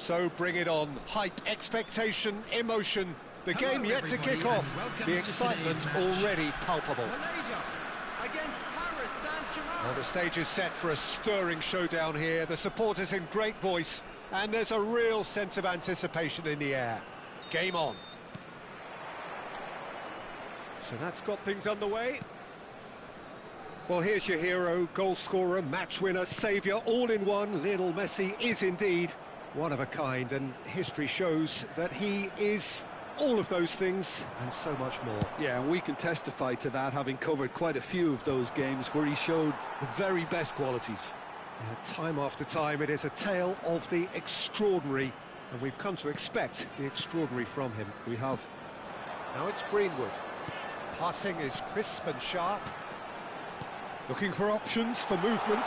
So bring it on. Hype, expectation, emotion. The game yet to kick off. The excitement already palpable. Malaysia against Paris Saint-Germain. Well, the stage is set for a stirring showdown here. The supporters in great voice, and there's a real sense of anticipation in the air. Game on. So that's got things underway. Well, here's your hero, goal scorer, match winner, saviour, all in one. Lionel Messi is indeed one of a kind, and history shows that he is all of those things and so much more. Yeah, and we can testify to that, having covered quite a few of those games where he showed the very best qualities. Yeah, time after time, it is a tale of the extraordinary, and we've come to expect the extraordinary from him. We have. Now it's Greenwood. Passing is crisp and sharp. Looking for options for movement.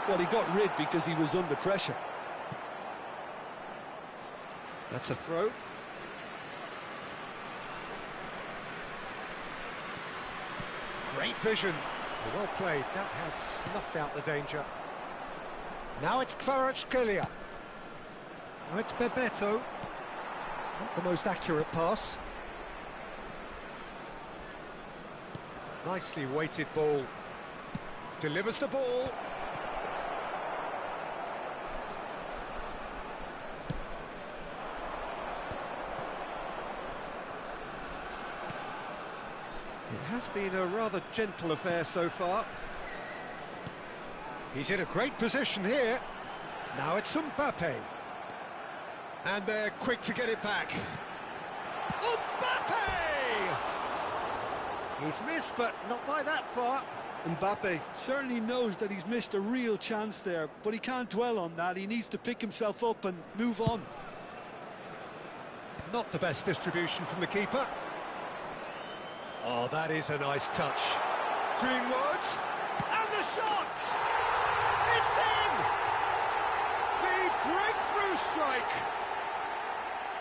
Well, he got rid because he was under pressure. That's a throw. Great vision. Well played. That has snuffed out the danger. Now it's Kvaratskhelia. Now it's Bebeto. Not the most accurate pass. Nicely weighted ball. Delivers the ball. It has been a rather gentle affair so far. He's in a great position here. Now it's Mbappe. And they're quick to get it back. Mbappe! He's missed, but not by that far. Mbappe certainly knows that he's missed a real chance there, but he can't dwell on that. He needs to pick himself up and move on. Not the best distribution from the keeper. Oh, that is a nice touch. Greenwood, and the shot! It's in! The breakthrough strike!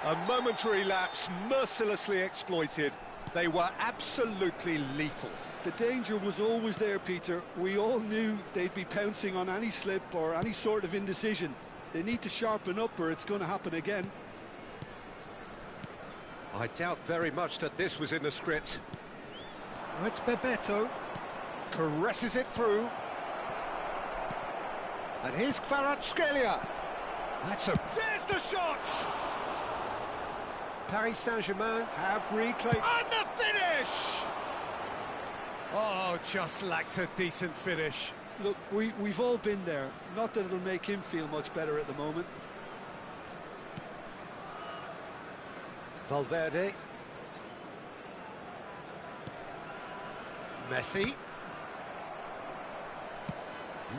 A momentary lapse, mercilessly exploited. They were absolutely lethal. The danger was always there, Peter. We all knew they'd be pouncing on any slip or any sort of indecision. They need to sharpen up or it's going to happen again. I doubt very much that this was in the script. Oh, it's Bebeto. Caresses it through. And here's Kvaratskhelia. There's the shot! Paris Saint-Germain have reclaimed... And the finish! Oh, just lacked a decent finish. Look, we've all been there. Not that it'll make him feel much better at the moment. Valverde. Messi.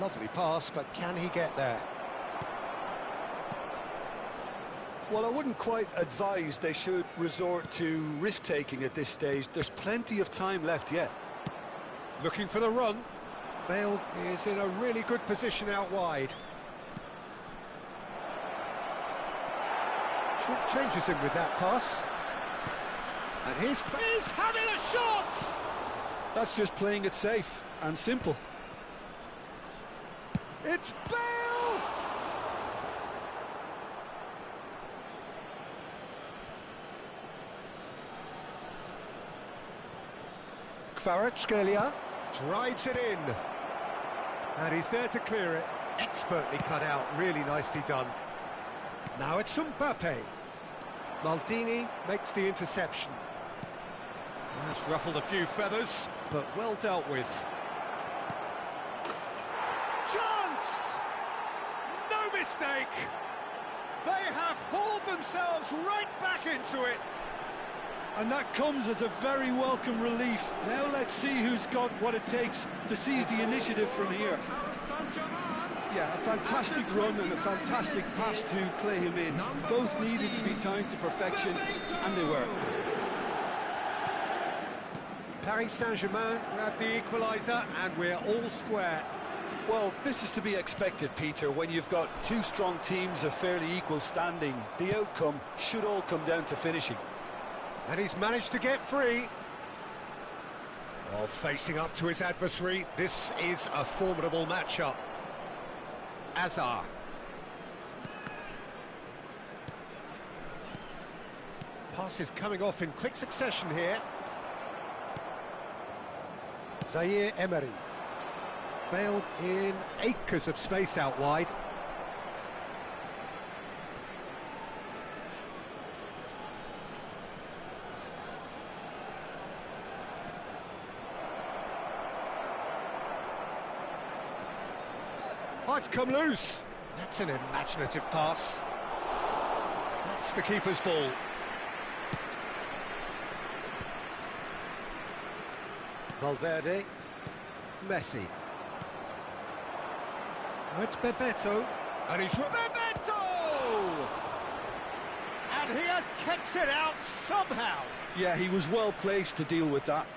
Lovely pass, but can he get there? Well, I wouldn't quite advise they should resort to risk-taking at this stage. There's plenty of time left yet. Looking for the run. Bale is in a really good position out wide. Short changes him with that pass. And he's having a shot! That's just playing it safe and simple. It's Bale! Kvaratskhelia drives it in. And he's there to clear it. Expertly cut out, really nicely done. Now it's Mbappe. Maldini makes the interception. That's ruffled a few feathers, but well dealt with. Chance! No mistake! They have hauled themselves right back into it. And that comes as a very welcome relief. Now let's see who's got what it takes to seize the initiative from here. Yeah, a fantastic run and a fantastic pass to play him in. Both needed to be timed to perfection, and they were. Paris Saint-Germain grabbed the equaliser, and we're all square. Well, this is to be expected, Peter. When you've got two strong teams of fairly equal standing, the outcome should all come down to finishing. And he's managed to get free. Oh, facing up to his adversary, this is a formidable matchup. Azar. Passes coming off in quick succession here. Zaire Emery. Bale in acres of space out wide. Oh, it's come loose. That's an imaginative pass. That's the keeper's ball. Valverde. Messi. Oh, it's Bebeto. And he's... Bebeto! And he has kept it out somehow. Yeah, he was well placed to deal with that.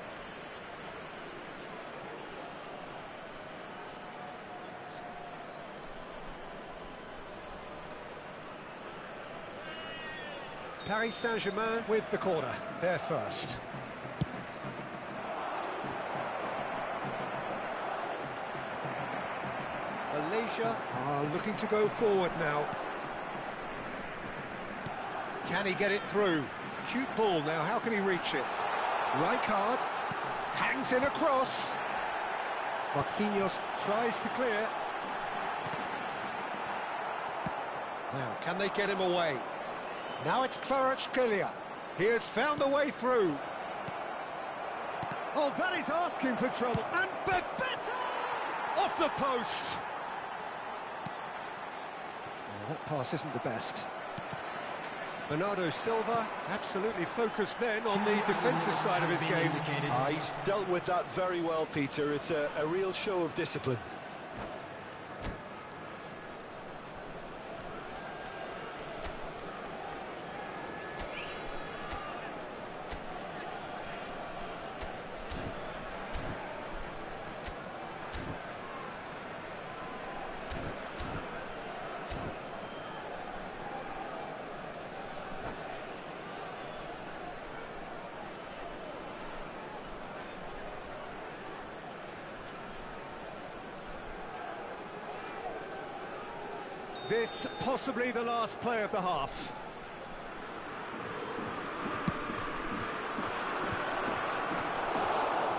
Paris Saint-Germain with the corner. They're first. Malaysia are looking to go forward now. Can he get it through? Cute ball now, how can he reach it? Rijkaard hangs in a cross. Marquinhos tries to clear. Now, can they get him away? Now it's Kvaratskhelia. He has found a way through. Oh, that is asking for trouble. And Bebeto! Off the post! Oh, that pass isn't the best. Bernardo Silva absolutely focused then on the defensive side of his game. He's dealt with that very well, Peter. It's a real show of discipline. This possibly the last play of the half.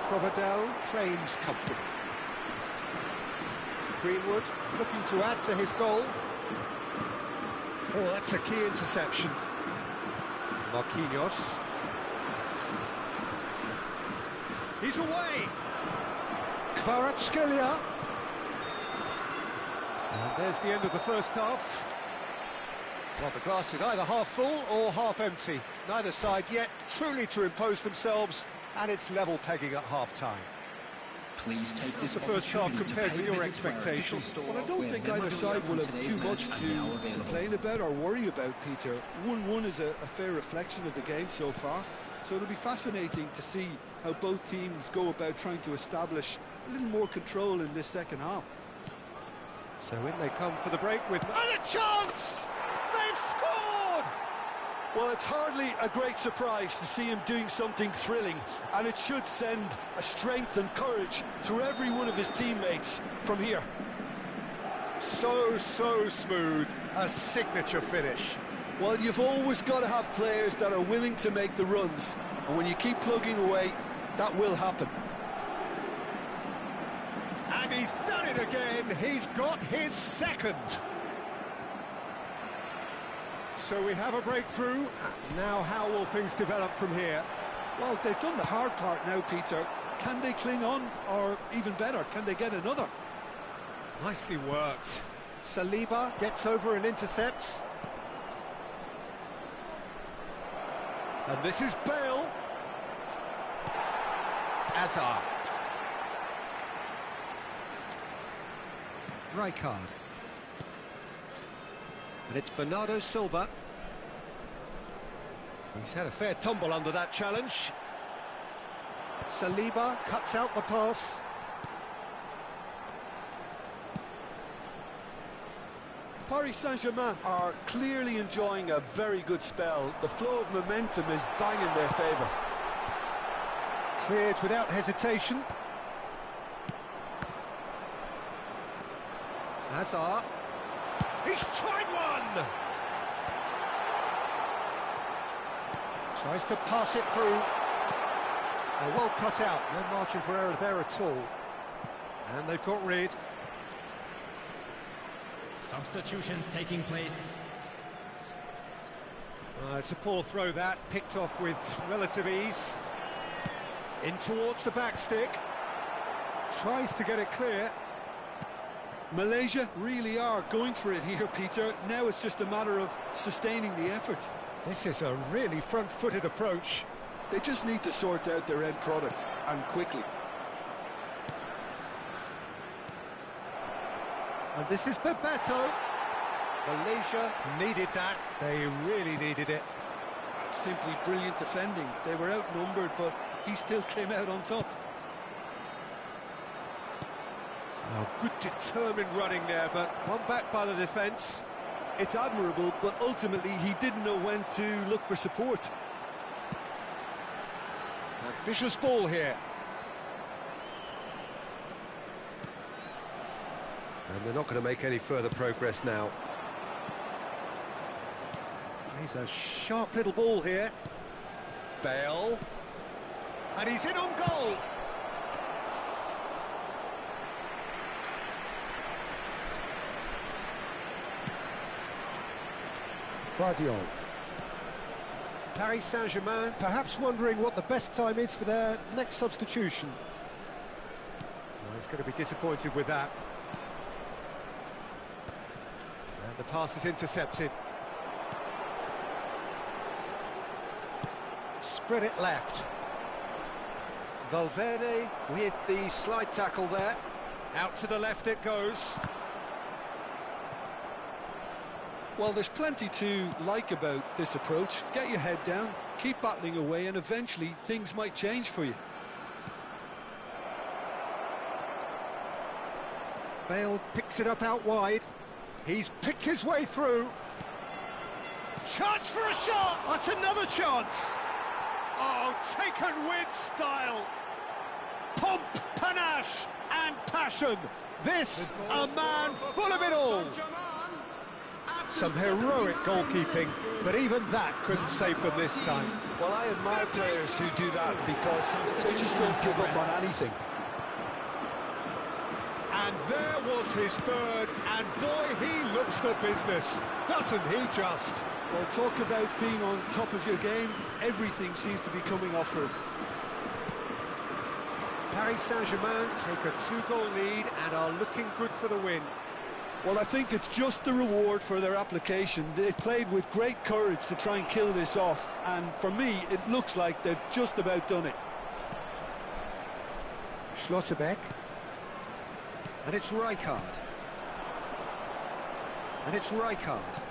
Provedel claims comfortably. Greenwood looking to add to his goal. Oh, that's a key interception. Marquinhos. He's away. Kvaratskhelia. And there's the end of the first half. Well, the glass is either half full or half empty. Neither side yet truly to impose themselves, and it's level pegging at half-time. Please take this the first half compared with your expectations. Well, I don't think either side will have too much to complain about or worry about, Peter. 1-1 is a fair reflection of the game so far, so it'll be fascinating to see how both teams go about trying to establish a little more control in this second half. So in they come for the break with... And a chance! They've scored! Well, it's hardly a great surprise to see him doing something thrilling, and it should send a strength and courage through every one of his teammates from here. So smooth, a signature finish. Well, you've always got to have players that are willing to make the runs, and when you keep plugging away, that will happen. And he's done it again. He's got his second. So we have a breakthrough. Now how will things develop from here? Well, they've done the hard part now, Peter. Can they cling on, or even better, can they get another? Nicely worked. Saliba gets over and intercepts. And this is Bale. Hazard. Rijkaard. And it's Bernardo Silva. He's had a fair tumble under that challenge. Saliba cuts out the pass. Paris Saint-Germain are clearly enjoying a very good spell. The flow of momentum is bang in their favour. Cleared without hesitation. Hazard. He's tried one! Tries to pass it through. Well cut out, no margin for error there at all. And they've got rid. Substitutions taking place. It's a poor throw that, picked off with relative ease. In towards the back stick. Tries to get it clear. Malaysia really are going for it here, Peter. Now it's just a matter of sustaining the effort. This is a really front-footed approach. They just need to sort out their end product, and quickly. And this is Bebeto. Malaysia needed that. They really needed it. Simply brilliant defending. They were outnumbered, but he still came out on top. Oh, good determined running there, but one back by the defence. It's admirable, but ultimately he didn't know when to look for support. Ambitious ball here. And they're not going to make any further progress now. He's a sharp little ball here. Bale. And he's in on goal. Guardiola. Paris Saint-Germain perhaps wondering what the best time is for their next substitution. Well, he's going to be disappointed with that. And the pass is intercepted. Spread it left. Valverde with the slide tackle there. Out to the left it goes. Well, there's plenty to like about this approach. Get your head down, keep battling away, and eventually things might change for you. Bale picks it up out wide. He's picked his way through. Chance for a shot! That's another chance! Oh, taken with style. Pomp, panache and passion. This, a man full of it all. Some heroic goalkeeping, but even that couldn't save them this time. Well, I admire players who do that because they just don't give up on anything. And there was his third, and boy, he looks the business, doesn't he just? Well, talk about being on top of your game. Everything seems to be coming off for him. Paris Saint-Germain take a 2-goal lead and are looking good for the win. Well, I think it's just the reward for their application. They've played with great courage to try and kill this off, and for me, it looks like they've just about done it. Schlotterbeck. And it's Rijkaard. And it's Rijkaard.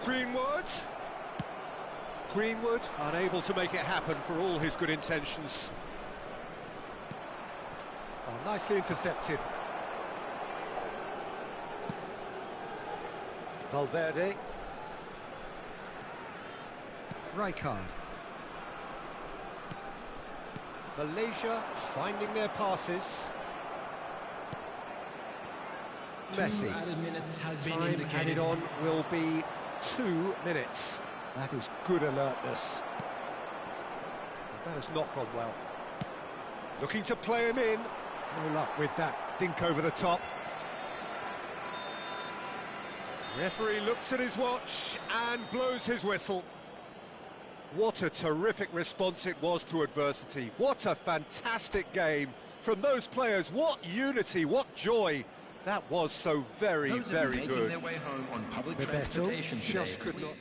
Greenwood unable to make it happen for all his good intentions. Oh, nicely intercepted. Valverde. Rijkaard. Malaysia finding their passes. Messi. Time added on will be 2 minutes. That is good alertness. That has not gone well. Looking to play him in. No luck with that dink over the top. Referee looks at his watch and blows his whistle. What a terrific response it was to adversity. What a fantastic game from those players. What unity, what joy. That was so very, very good. Bebeto just could not...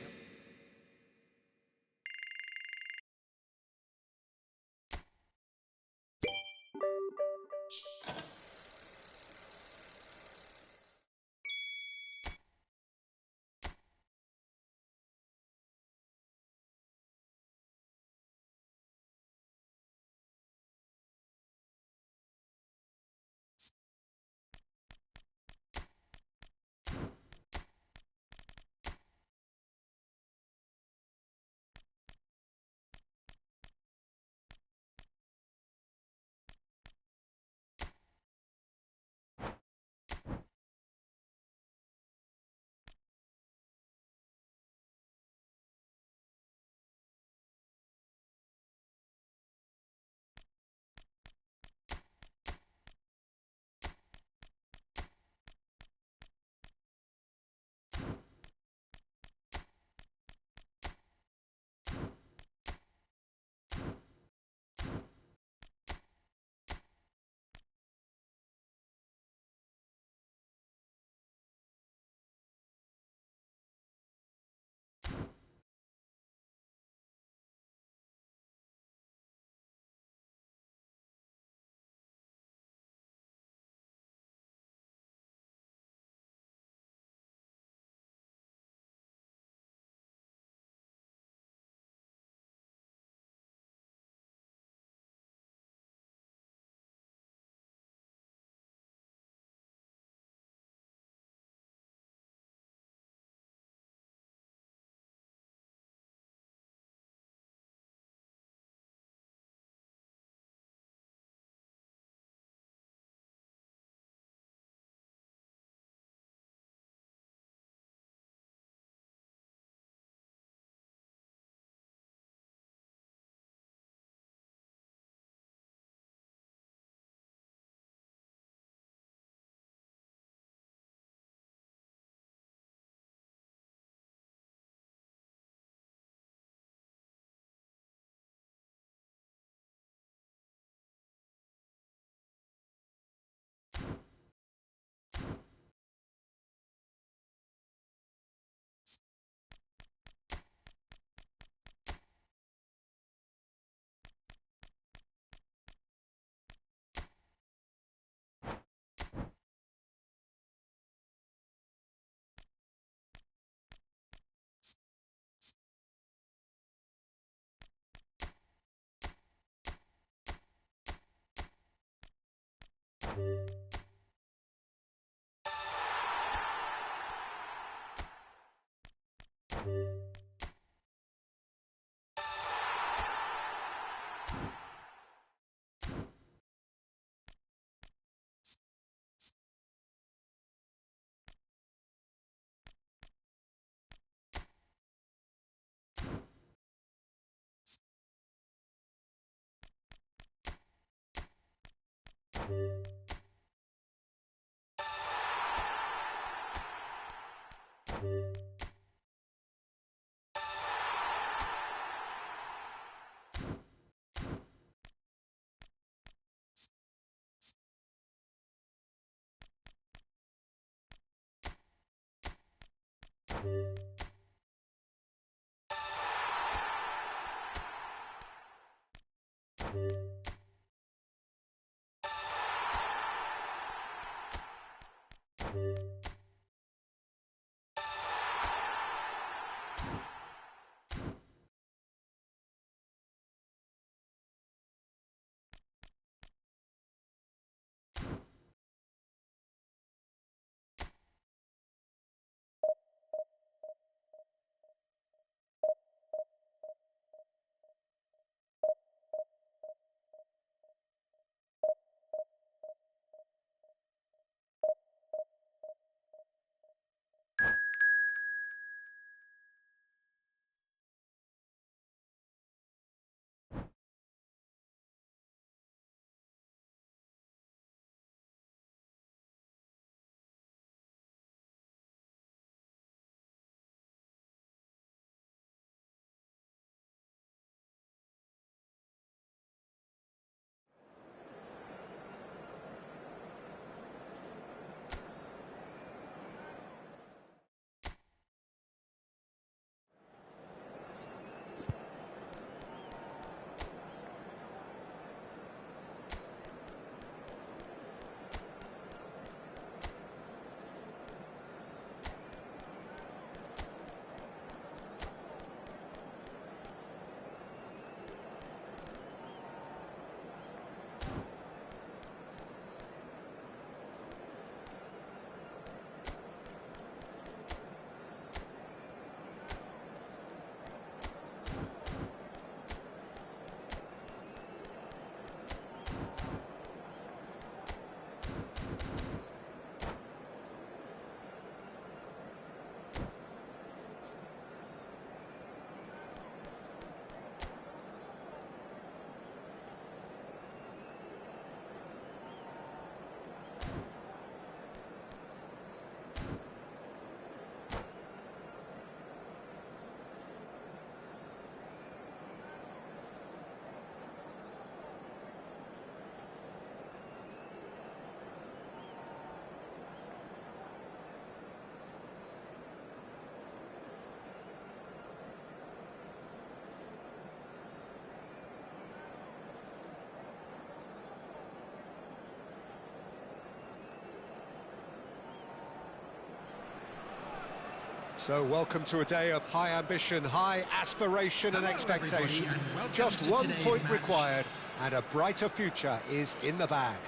So welcome to a day of high ambition, high aspiration and expectation. Just 1 point required and a brighter future is in the bag.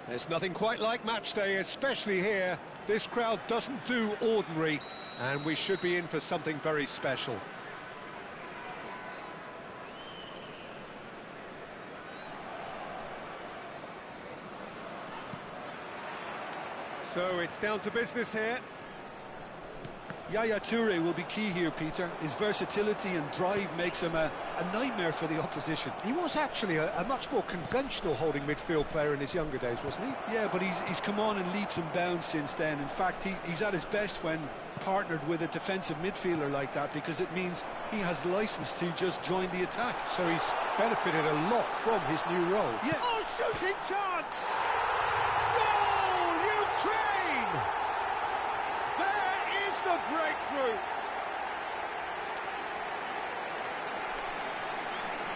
There's nothing quite like match day, especially here. This crowd doesn't do ordinary and we should be in for something very special. So it's down to business here. Yaya Toure will be key here, Peter. His versatility and drive makes him a nightmare for the opposition. He was actually a much more conventional holding midfield player in his younger days, wasn't he? Yeah, but he's come on in leaps and bounds since then. In fact, he's at his best when partnered with a defensive midfielder like that, because it means he has license to just join the attack. So he's benefited a lot from his new role. Yeah. Oh, shooting chance! Goal, Ukraine! There is the breakthrough!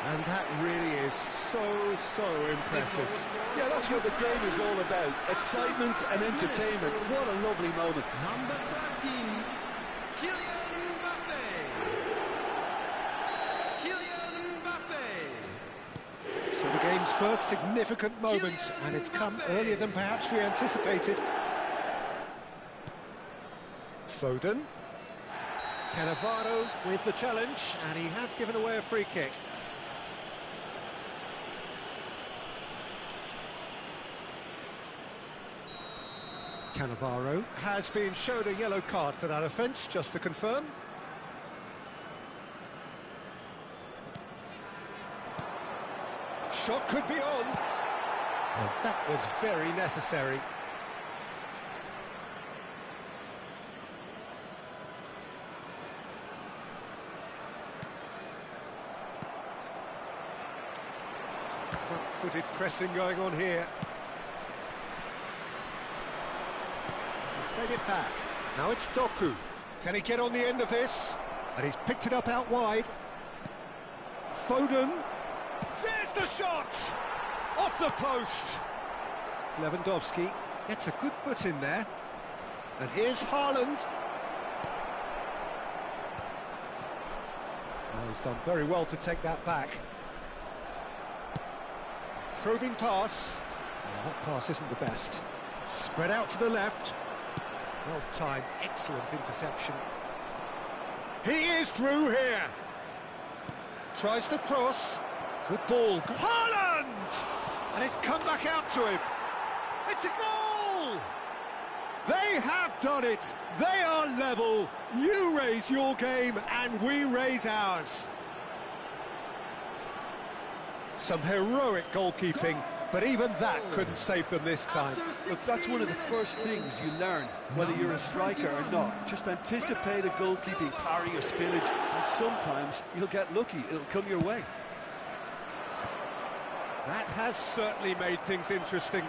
And that really is so impressive. Yeah, that's what the game is all about. Excitement and entertainment. What a lovely moment. Number 13, Kylian Mbappe. Kylian Mbappe. So the game game's first significant moment, and it's come earlier than perhaps we anticipated. Foden. Cannavaro with the challenge, and he has given away a free kick. Cannavaro has been shown a yellow card for that offence, just to confirm. Shot could be on. Well, that was very necessary. Front-footed pressing going on here. He's played it back. Now it's Doku. Can he get on the end of this? And he's picked it up out wide. Foden. There's the shot! Off the post! Lewandowski gets a good foot in there. And here's Haaland. Oh, he's done very well to take that back. Probing pass. Oh, that pass isn't the best. Spread out to the left. Well timed, excellent interception. He is through here. Tries to cross. Good ball. Haaland! And it's come back out to him. It's a goal! They have done it. They are level. You raise your game and we raise ours. Some heroic goalkeeping, but even that couldn't save them this time. Look, that's one of the first things you learn, whether you're a striker or not. Just anticipate a goalkeeping parry or spillage, and sometimes you'll get lucky. It'll come your way. That has certainly made things interesting.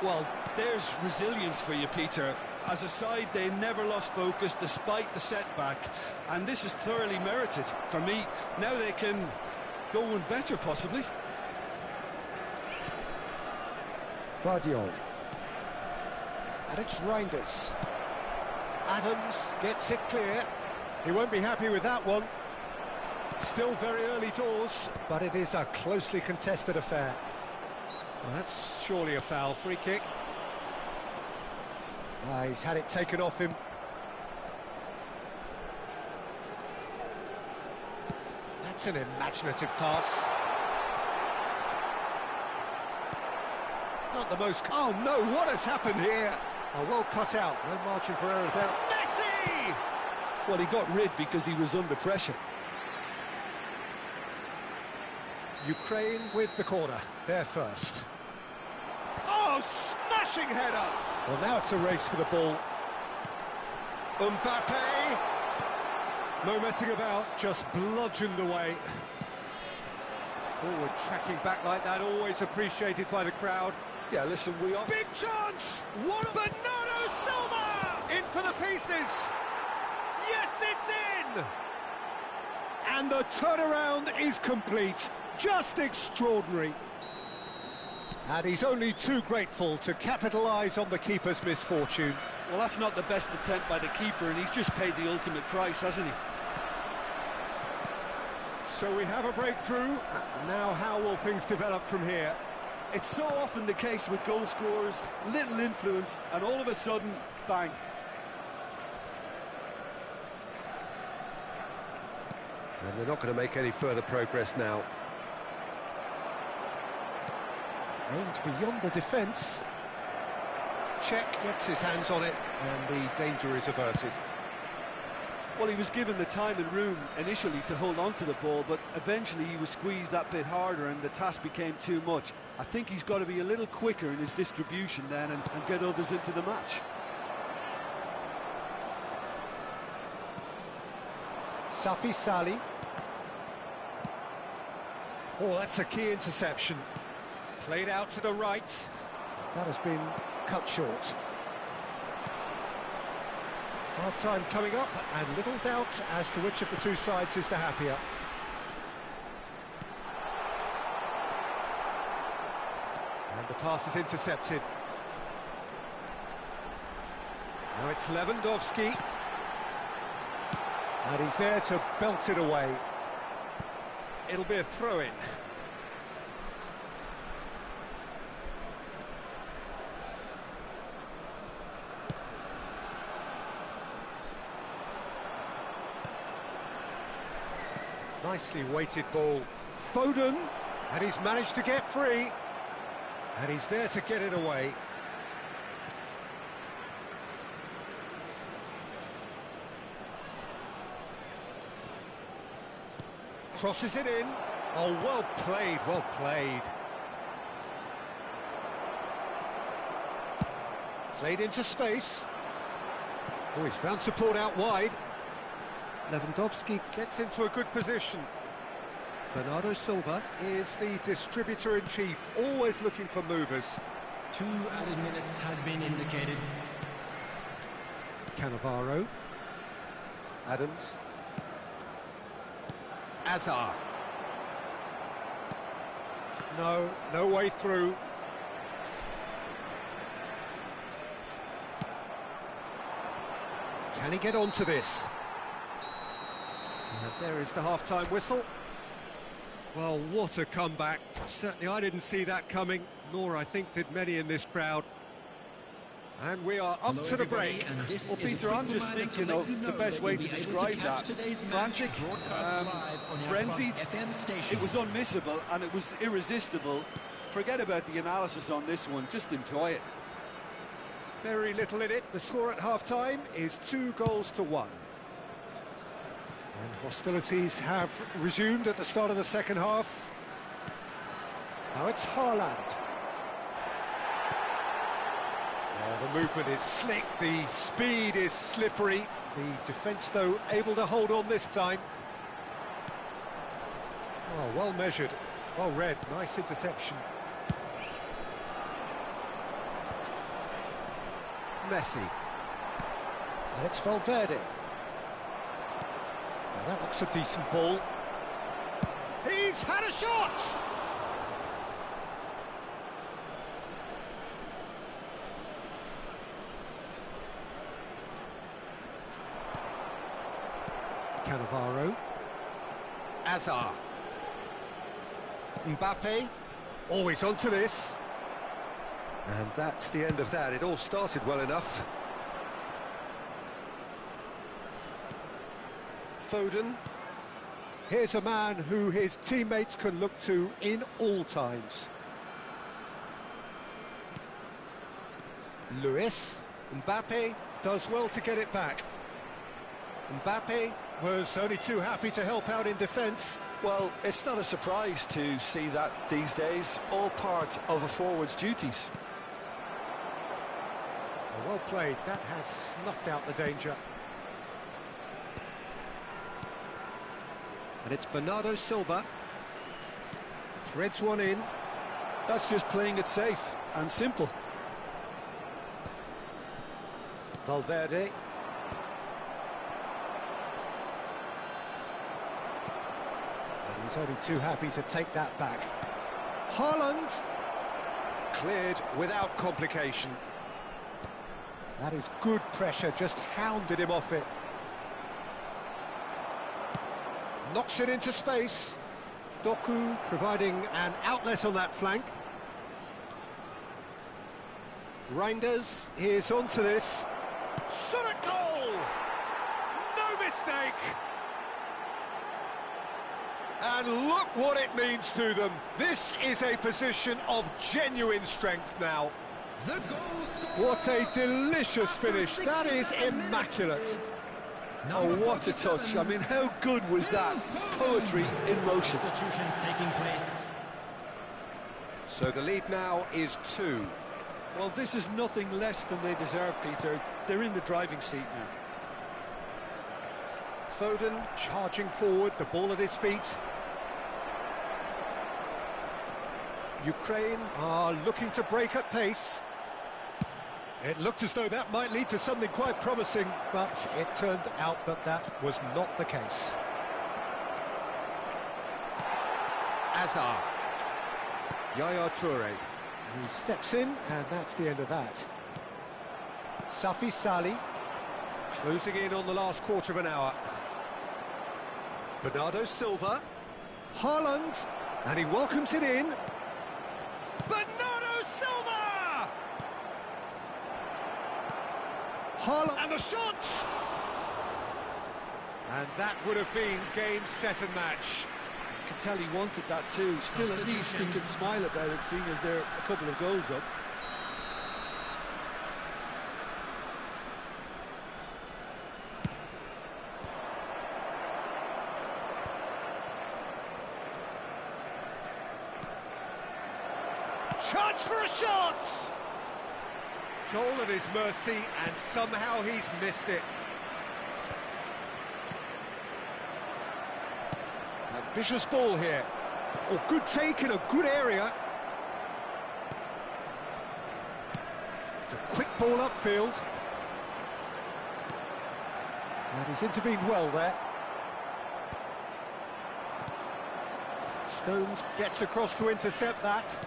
Well, there's resilience for you, Peter. As a side, they never lost focus despite the setback, and this is thoroughly merited. For me, now they can go one better, possibly. Vardiol. And it's Reinders. Adams gets it clear. He won't be happy with that one. Still very early doors, but it is a closely contested affair. Well, that's surely a foul. Free kick. He's had it taken off him. That's an imaginative pass. Not the most... Oh no, what has happened here? Oh, well cut out, no margin for error there. Messi! Well, he got rid because he was under pressure. Ukraine with the corner, they're first. Oh, smashing header! Well, now it's a race for the ball. Mbappe! No messing about, just bludgeoned away. Forward tracking back like that, always appreciated by the crowd. Yeah, listen, we are... Big chance! What? Bernardo Silva! In for the pieces! Yes, it's in! And the turnaround is complete. Just extraordinary. And he's only too grateful to capitalise on the keeper's misfortune. Well, that's not the best attempt by the keeper, and he's just paid the ultimate price, hasn't he? So we have a breakthrough. Now how will things develop from here? It's so often the case with goal scorers, little influence, and all of a sudden, bang. And they're not going to make any further progress now. Aimed beyond the defence. Czech gets his hands on it, and the danger is averted. Well, he was given the time and room initially to hold on to the ball, but eventually he was squeezed that bit harder and the task became too much. I think he's got to be a little quicker in his distribution then and get others into the match. Safi Sali. Oh, that's a key interception. Played out to the right. That has been cut short. Half-time coming up, and little doubt as to which of the two sides is the happier. And the pass is intercepted. Now it's Lewandowski. And he's there to belt it away. It'll be a throw-in. Nicely weighted ball. Foden. And he's managed to get free. And he's there to get it away. Crosses it in. Oh, well played, well played. Played into space. Oh, he's found support out wide. Lewandowski gets into a good position. Bernardo Silva is the distributor-in-chief, always looking for movers. 2 added minutes has been indicated. Cannavaro. Adams. Azar. No way through. Can he get onto this? And there is the half-time whistle. Well, what a comeback. Certainly I didn't see that coming, nor I think did many in this crowd. And we are up to the break. Well, Peter, I'm just thinking of the best way to describe that. Frantic, frenzied, it was unmissable and it was irresistible. Forget about the analysis on this one, just enjoy it. Very little in it. The score at half-time is 2-1. And hostilities have resumed at the start of the second half. Now it's Haaland. Oh, the movement is slick, the speed is slippery. The defence, though, able to hold on this time. Oh, well measured, well read, nice interception. Messi. And it's Valverde. Now that looks a decent ball. He's had a shot! Cannavaro. Azar. Mbappe. Always onto this. And that's the end of that. It all started well enough. Foden. Here's a man who his teammates can look to in all times. Lewis. Mbappe does well to get it back. Mbappe was only too happy to help out in defence. Well, it's not a surprise to see that these days, all part of a forward's duties. Well played, that has snuffed out the danger. And it's Bernardo Silva. Threads one in. That's just playing it safe and simple. Valverde. And he's only too happy to take that back. Haaland. Cleared without complication. That is good pressure, just hounded him off it. Knocks it into space. Doku providing an outlet on that flank. Reinders is onto this. Shot at goal! No mistake! And look what it means to them. This is a position of genuine strength now. What a delicious finish. That is immaculate. Oh, what a touch. I mean, how good was that? Poetry in motion. Substitutions taking place. So the lead now is 2. Well, this is nothing less than they deserve, Peter. They're in the driving seat now. Foden charging forward, the ball at his feet. Ukraine are looking to break at pace. It looked as though that might lead to something quite promising, but it turned out that that was not the case. Azar. Yaya Toure. He steps in, and that's the end of that. Safi Salih. Closing in on the last quarter of an hour. Bernardo Silva. Haaland. And he welcomes it in. Bernardo Silva! Haaland, and the shot! And that would have been game, set and match. You can tell he wanted that too. Still, at least he can smile about it, seeing as they're a couple of goals up. Chance for a shot! Goal at his mercy, and somehow he's missed it. Ambitious ball here. Oh, good take in a good area. It's a quick ball upfield. And he's intervened well there. Stones gets across to intercept that.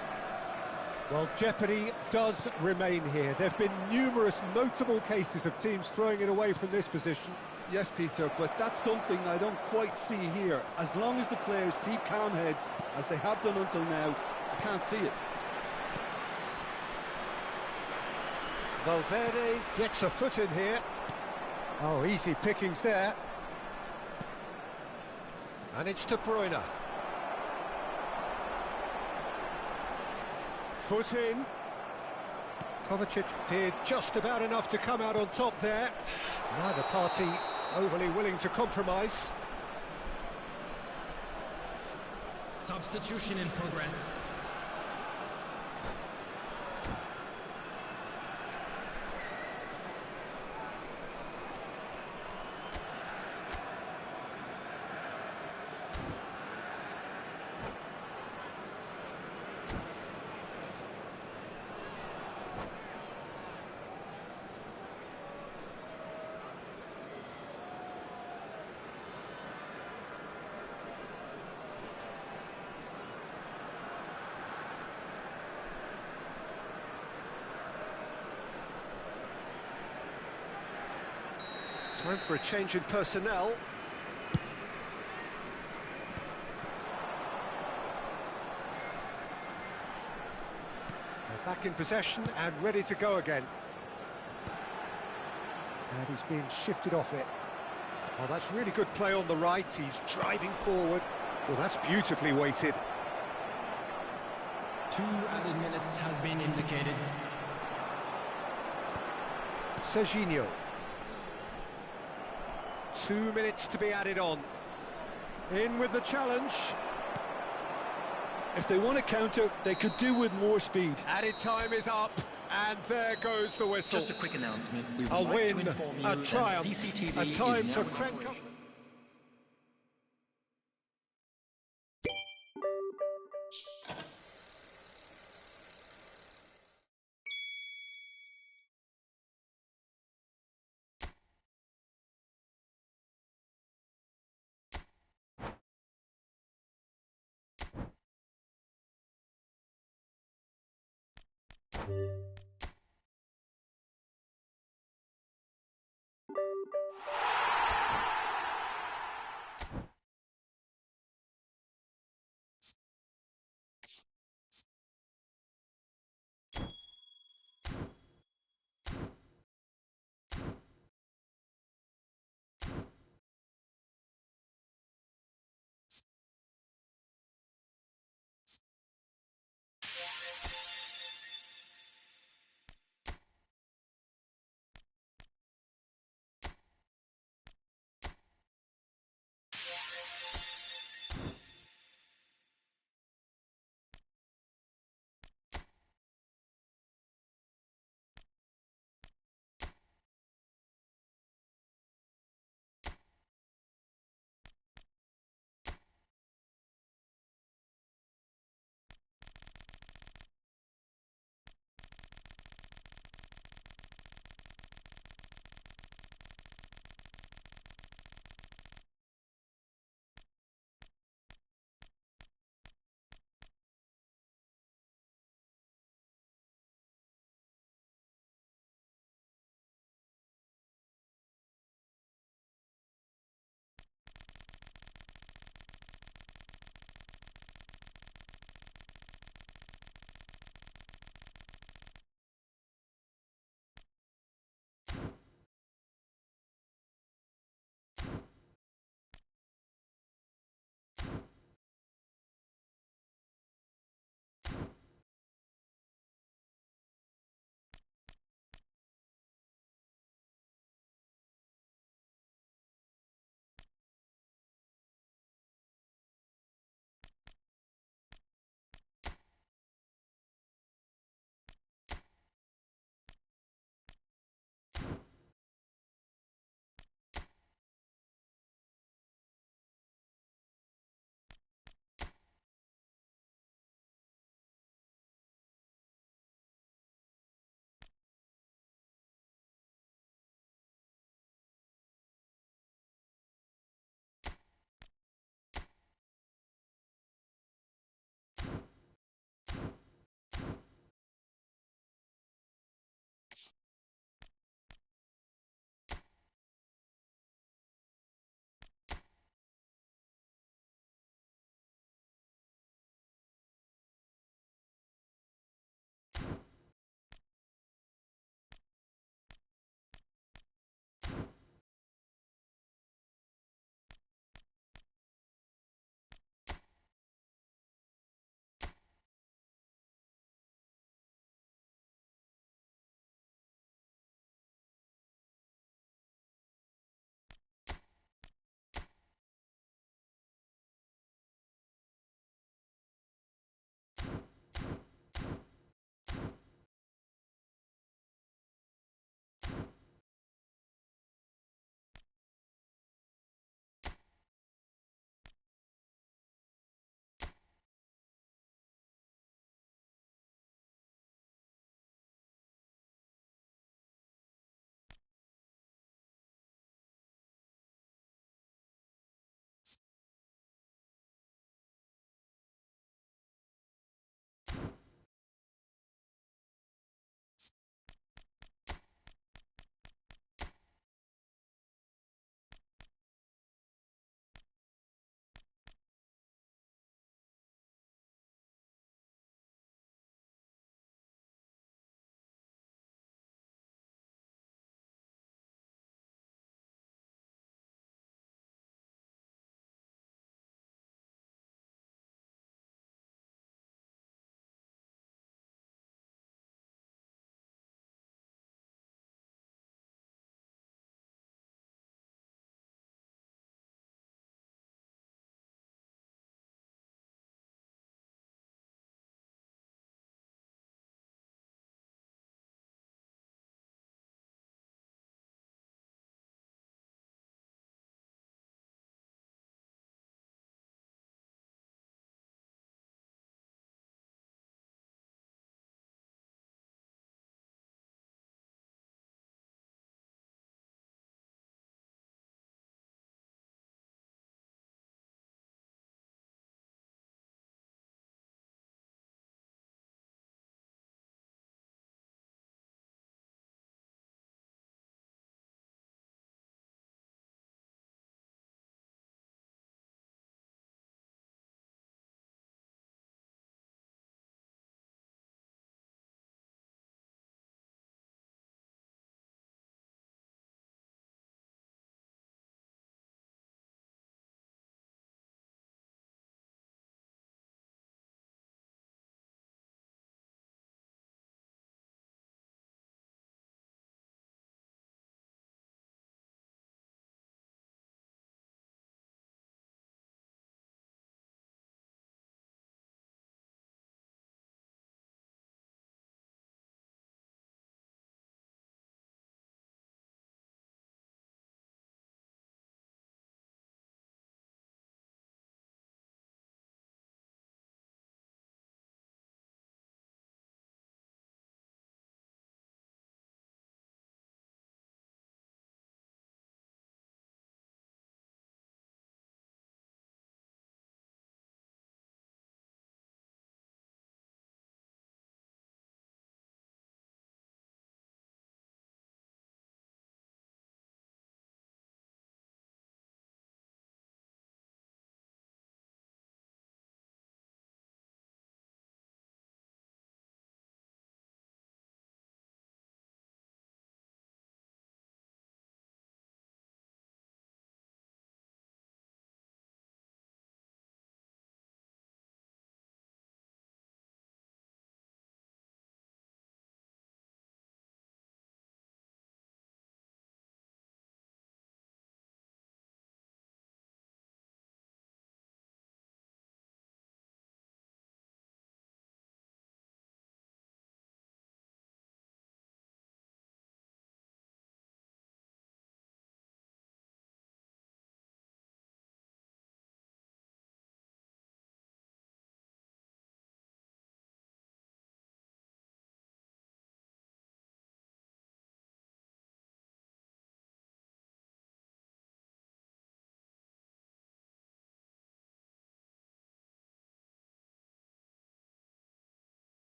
Well, jeopardy does remain here. There have been numerous notable cases of teams throwing it away from this position. Yes, Peter, but that's something I don't quite see here. As long as the players keep calm heads, as they have done until now, I can't see it. Valverde gets a foot in here. Oh, easy pickings there. And it's De Bruyne. Foot in. Kovacic did just about enough to come out on top there. Neither party overly willing to compromise. Substitution in progress. Time for a change in personnel. They're back in possession and ready to go again. And he's being shifted off it. Oh, that's really good play on the right. He's driving forward. Well, that's beautifully weighted. 2 added minutes has been indicated. Serginho. 2 minutes to be added on. In with the challenge. If they want to counter, they could do with more speed. Added time is up, and there goes the whistle. Just a quick announcement. We would A like win, to inform you a that triumph, CCTV a time is to now in crank up. operation.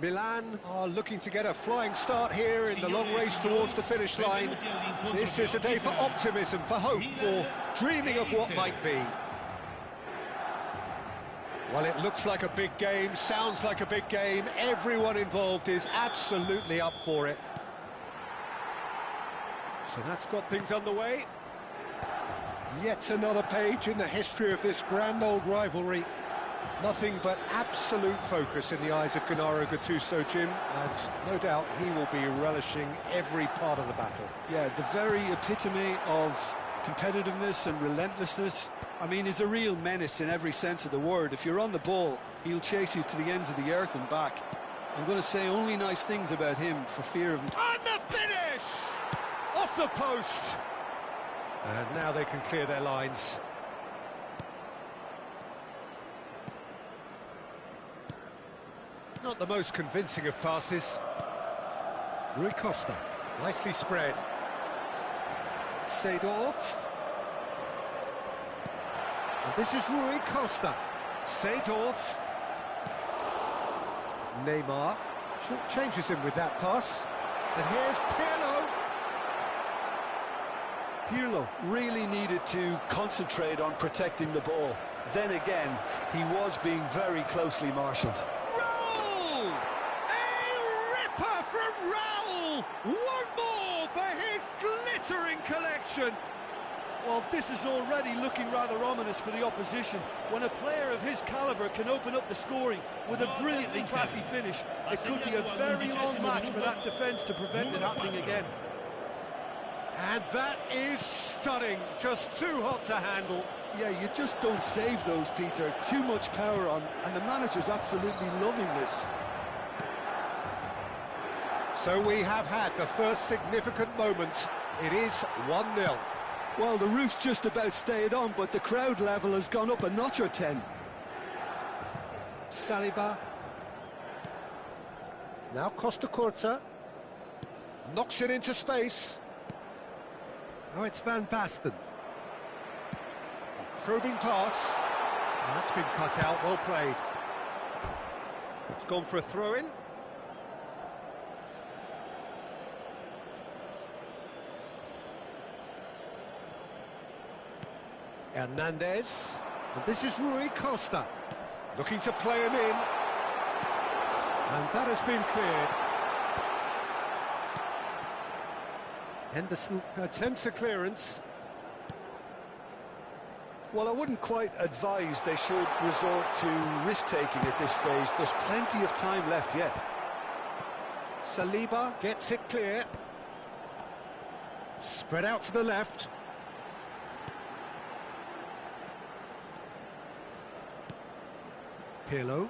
Milan are looking to get a flying start here in the long race towards the finish line. This is a day for optimism, for hope, for dreaming of what might be. Well, it looks like a big game, sounds like a big game. Everyone involved is absolutely up for it. So that's got things underway. Yet another page in the history of this grand old rivalry. Nothing but absolute focus in the eyes of Gennaro Gattuso, Jim, and no doubt he will be relishing every part of the battle. Yeah, the very epitome of competitiveness and relentlessness. I mean, he's a real menace in every sense of the word. If you're on the ball, he'll chase you to the ends of the earth and back. I'm going to say only nice things about him for fear of... And the finish! Off the post! And now they can clear their lines. Not the most convincing of passes. Rui Costa, nicely spread. Seedorf. And this is Rui Costa. Seedorf. Neymar. Short changes him with that pass. And here's Pirlo. Pirlo really needed to concentrate on protecting the ball. Then again, he was being very closely marshalled. Raul! A ripper from Raul! One more for his glittering collection! Well, this is already looking rather ominous for the opposition. When a player of his calibre can open up the scoring with a brilliantly classy finish, it could be a very long match for that defence to prevent it happening again. And that is stunning, just too hot to handle. Yeah, you just don't save those, Peter. Too much power on, and the manager's absolutely loving this. So we have had the first significant moment. It is 1-0. Well, the roof's just about stayed on, but the crowd level has gone up a notch or 10. Saliba. Now Costa Curta. Knocks it into space. Now it's Van Basten. Probing pass. And that's been cut out, well played. It's gone for a throw-in. Hernandez. And this is Rui Costa. Looking to play him in. And that has been cleared. Henderson attempts a clearance. Well, I wouldn't quite advise they should resort to risk-taking at this stage. There's plenty of time left yet. Saliba gets it clear. Spread out to the left. Pirlo.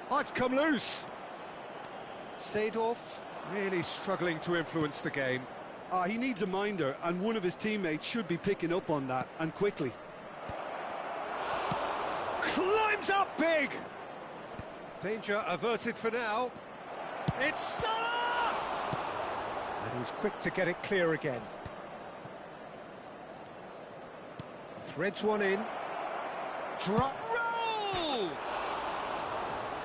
Oh, it's come loose. Seedorf really struggling to influence the game. He needs a minder, and one of his teammates should be picking up on that, and quickly. Climbs up big! Danger averted for now. It's Salah! And he's quick to get it clear again. Threads one in. Drop roll!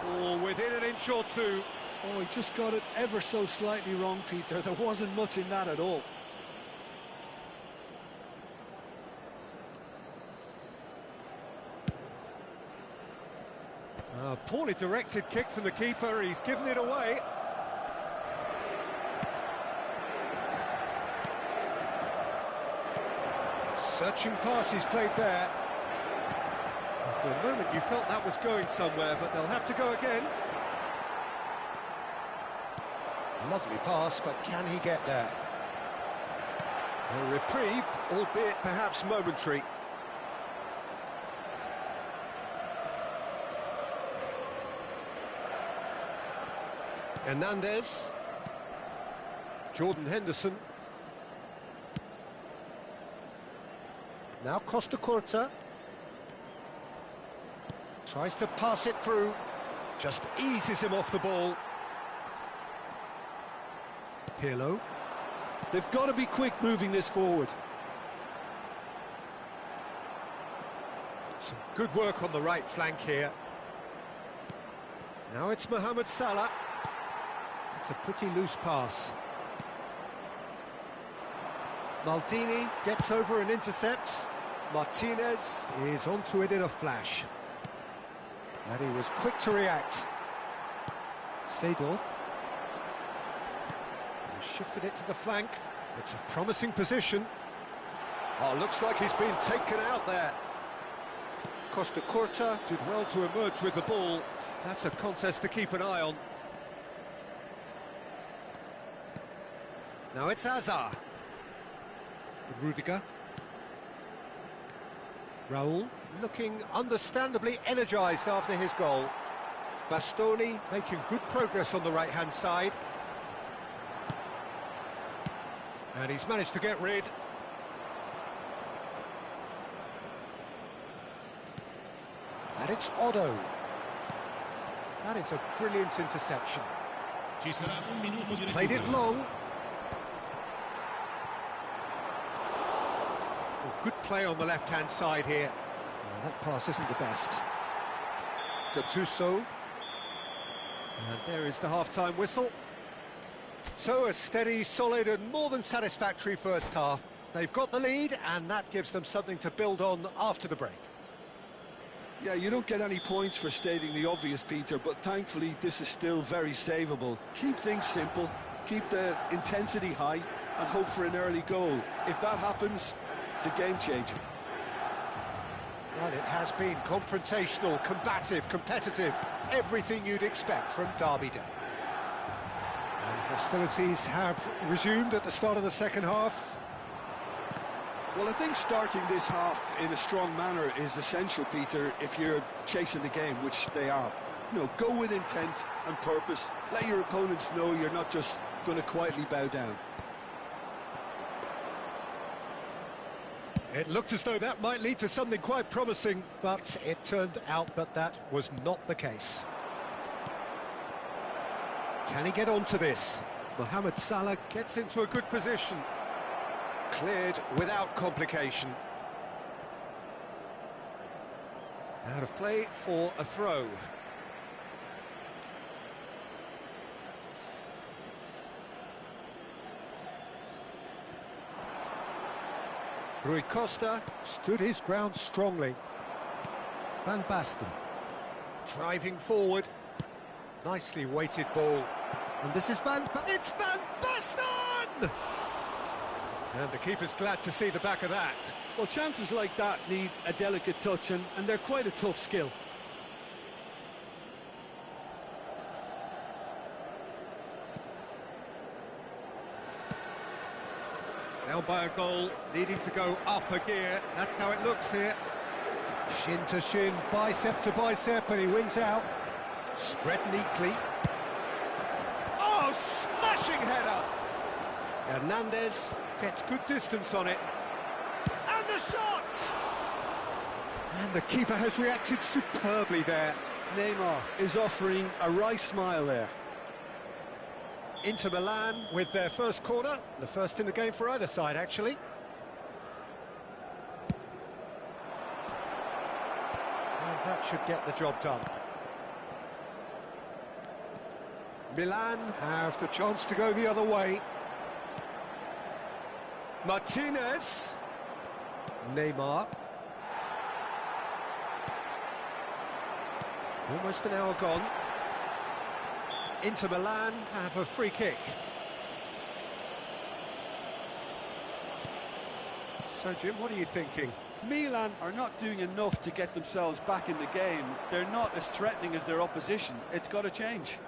Oh, within an inch or two. Oh, he just got it ever so slightly wrong, Peter. There wasn't much in that at all. Poorly directed kick from the keeper. He's given it away. Searching pass he's played there. For a moment you felt that was going somewhere, but they'll have to go again. Lovely pass, but can he get there? A reprieve, albeit perhaps momentary. Hernandez. Jordan Henderson. Now Costa Curta. Tries to pass it through. Just eases him off the ball. Pirlo. They've got to be quick moving this forward. Some good work on the right flank here. Now it's Mohamed Salah. It's a pretty loose pass. Maldini gets over and intercepts. Martinez is onto it in a flash. And he was quick to react. Seedorf. Shifted it to the flank. It's a promising position. Oh, looks like he's been taken out there. Costa Curta did well to emerge with the ball. That's a contest to keep an eye on. Now it's Hazard. Rudiger. Raul looking understandably energised after his goal. Bastoni making good progress on the right-hand side. And he's managed to get rid. And it's Otto. That is a brilliant interception. He's played it long. Good play on the left-hand side here. Oh, that pass isn't the best. Gattuso. And there is the half-time whistle. So a steady, solid and more than satisfactory first half. They've got the lead and that gives them something to build on after the break. Yeah, you don't get any points for stating the obvious, Peter, but thankfully this is still very savable. Keep things simple, keep the intensity high and hope for an early goal. If that happens, it's a game changer. Well, it has been confrontational, combative, competitive, everything you'd expect from Derby Day. And hostilities have resumed at the start of the second half. Well, I think starting this half in a strong manner is essential, Peter, if you're chasing the game, which they are. You know, go with intent and purpose. Let your opponents know you're not just going to quietly bow down. It looked as though that might lead to something quite promising, but it turned out that that was not the case. Can he get onto this? Mohamed Salah gets into a good position. Cleared without complication. Out of play for a throw. Rui Costa stood his ground strongly. Van Basten driving forward. Nicely weighted ball. And this is it's Van Basten! And the keeper's glad to see the back of that. Well, chances like that need a delicate touch, and they're quite a tough skill. Down by a goal, needing to go up a gear. That's how it looks here. Shin to shin, bicep to bicep, and he wins out. Spread neatly. Oh, smashing header! Hernandez gets good distance on it. And the shot! And the keeper has reacted superbly there. Neymar is offering a wry smile there. Inter Milan with their first corner, the first in the game for either side, actually. And that should get the job done. Milan have the chance to go the other way. Martinez. Neymar. Almost an hour gone. Inter Milan have a free kick. So, Jim, what are you thinking? Milan are not doing enough to get themselves back in the game. They're not as threatening as their opposition. It's got to change.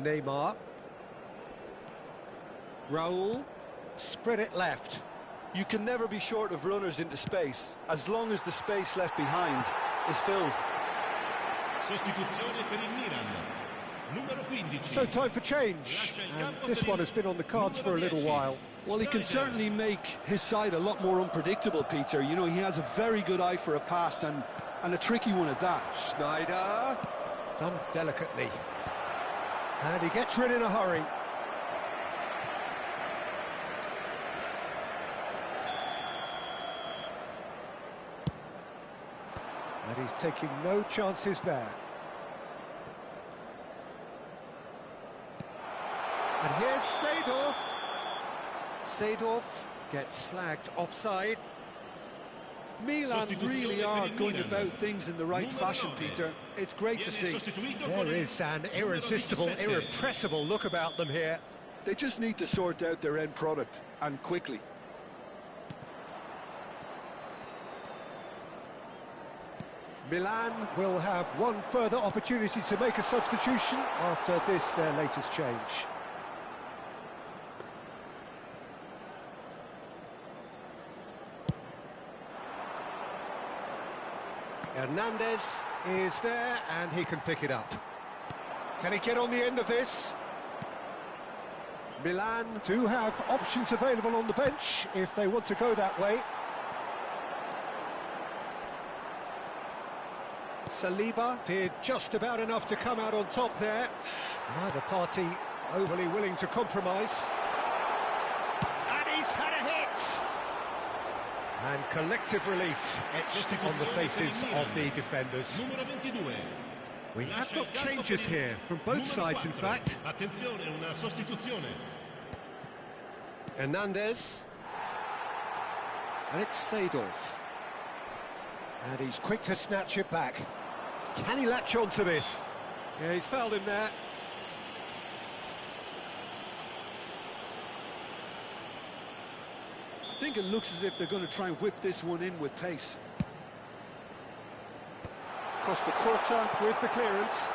Neymar. Raul. Spread it left. You can never be short of runners into space, as long as the space left behind is filled. Sostituzione per il Milan. Numero 15. So time for change, and this one has been on the cards for a little while. Well, he can certainly make his side a lot more unpredictable, Peter. You know, he has a very good eye for a pass, and a tricky one at that. Schneider, done delicately. And he gets rid in a hurry. And he's taking no chances there. And here's Seedorf. Seedorf gets flagged offside. Milan really are going about things in the right fashion, Peter. It's great to see. There is an irresistible, irrepressible look about them here. They just need to sort out their end product, and quickly. Milan will have one further opportunity to make a substitution after this, their latest change. Hernandez is there, and he can pick it up. Can he get on the end of this? Milan do have options available on the bench if they want to go that way. Saliba did just about enough to come out on top there. Neither party overly willing to compromise. And he He's had a hit! And collective relief etched on the faces of the defenders. Numero 22. We have got changes here, from both sides in fact. Attenzione, una sostituzione. Hernandez. And it's Seedorf. And he's quick to snatch it back. Can he latch on to this? Yeah, he's fouled him there. I think it looks as if they're going to try and whip this one in with pace. Costa Curta with the clearance.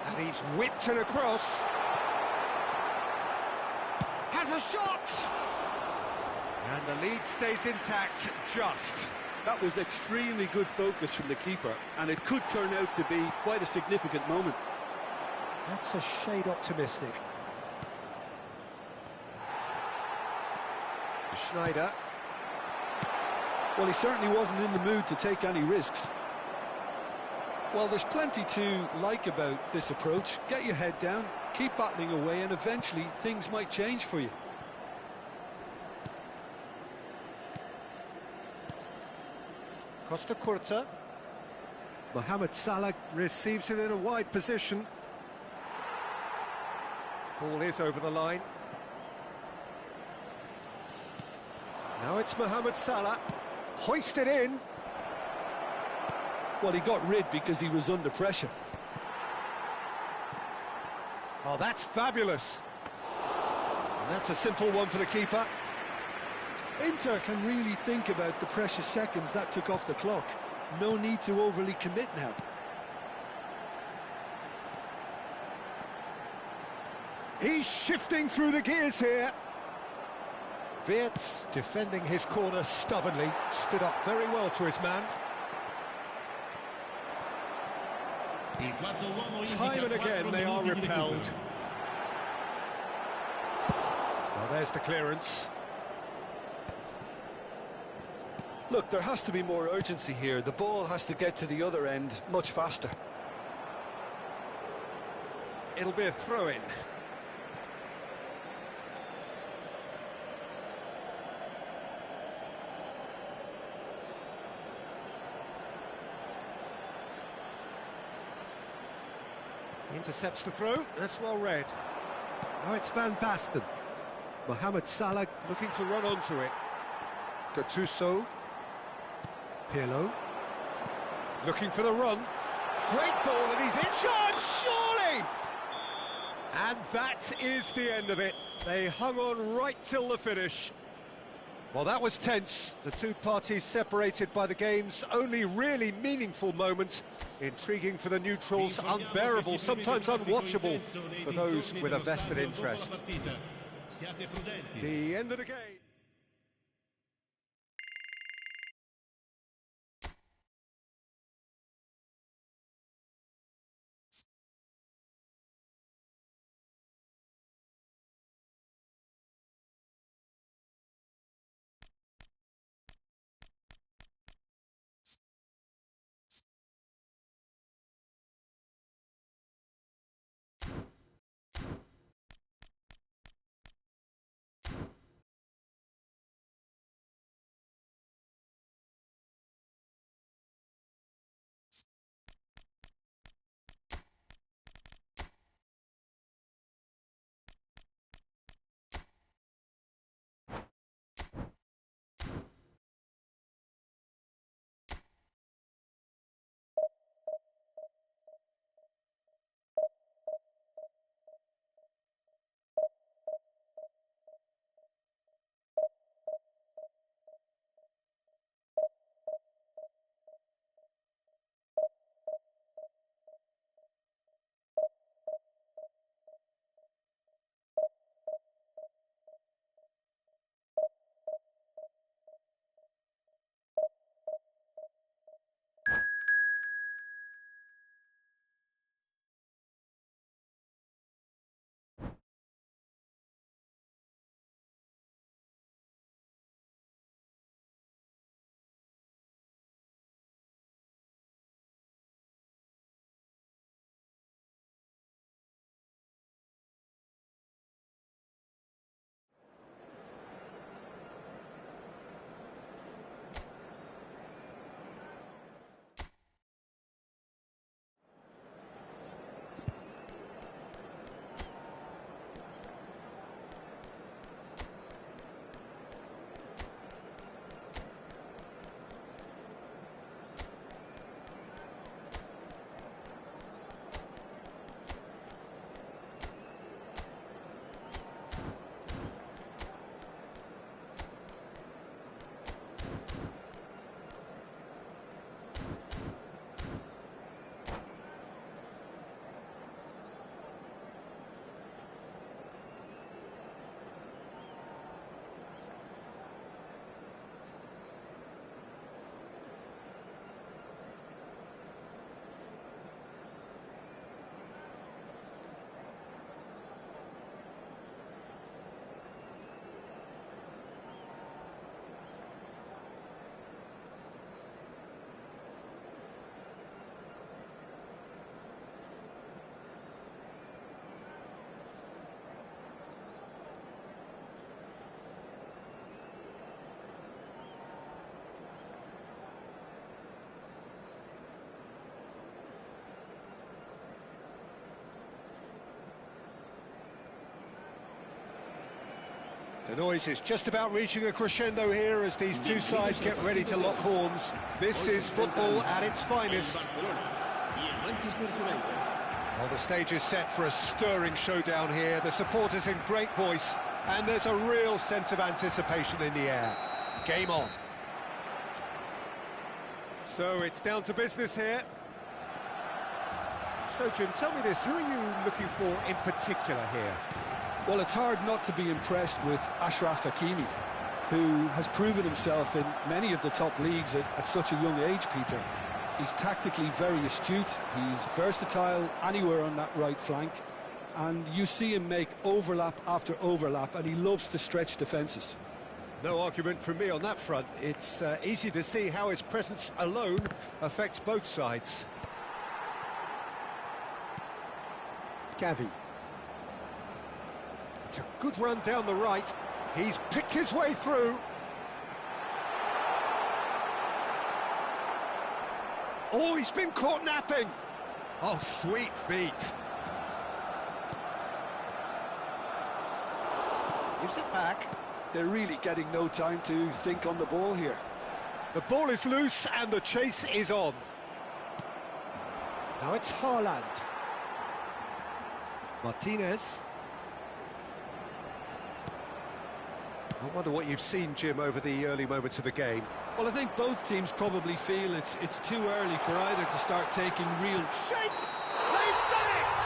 And he's whipped it across. Has a shot! And the lead stays intact, just. That was extremely good focus from the keeper, and it could turn out to be quite a significant moment. That's a shade optimistic. Schneider. Well, he certainly wasn't in the mood to take any risks. Well, there's plenty to like about this approach. Get your head down, keep battling away, and eventually things might change for you. Costa Curta. Mohamed Salah receives it in a wide position. Ball is over the line. Now it's Mohamed Salah. Hoisted in. Well, he got rid because he was under pressure. Oh, that's fabulous. And that's a simple one for the keeper. Inter can really think about the precious seconds that took off the clock. No need to overly commit now. He's shifting through the gears here. Wirtz, defending his corner stubbornly, stood up very well to his man. Time and again they are repelled. Well, there's the clearance. Look, there has to be more urgency here. The ball has to get to the other end much faster. It'll be a throw-in. Intercepts the throw, that's well read. Now it's Van Basten. Mohamed Salah looking to run onto it. Gattuso. Pirlo. Looking for the run. Great ball and he's in charge, surely! And that is the end of it. They hung on right till the finish. Well, that was tense. The two parties separated by the game's only really meaningful moment. Intriguing for the neutrals, unbearable, sometimes unwatchable for those with a vested interest. The end of the game. The noise is just about reaching a crescendo here as these two sides get ready to lock horns. This is football at its finest. Well, the stage is set for a stirring showdown here. The supporters in great voice, and there's a real sense of anticipation in the air. Game on. So it's down to business here. So, Jim, tell me this, who are you looking for in particular here? Well, it's hard not to be impressed with Achraf Hakimi, who has proven himself in many of the top leagues at such a young age, Peter. He's tactically very astute, he's versatile anywhere on that right flank, and you see him make overlap after overlap, and he loves to stretch defences. No argument from me on that front. It's easy to see how his presence alone affects both sides. Gavi. It's a good run down the right. He's picked his way through. Oh, he's been caught napping. Oh, sweet feet. Gives it back. They're really getting no time to think on the ball here. The ball is loose and the chase is on. Now it's Haaland. Martinez. I wonder what you've seen, Jim, over the early moments of the game. Well, I think both teams probably feel it's too early for either to start taking real... Shape! They've done it!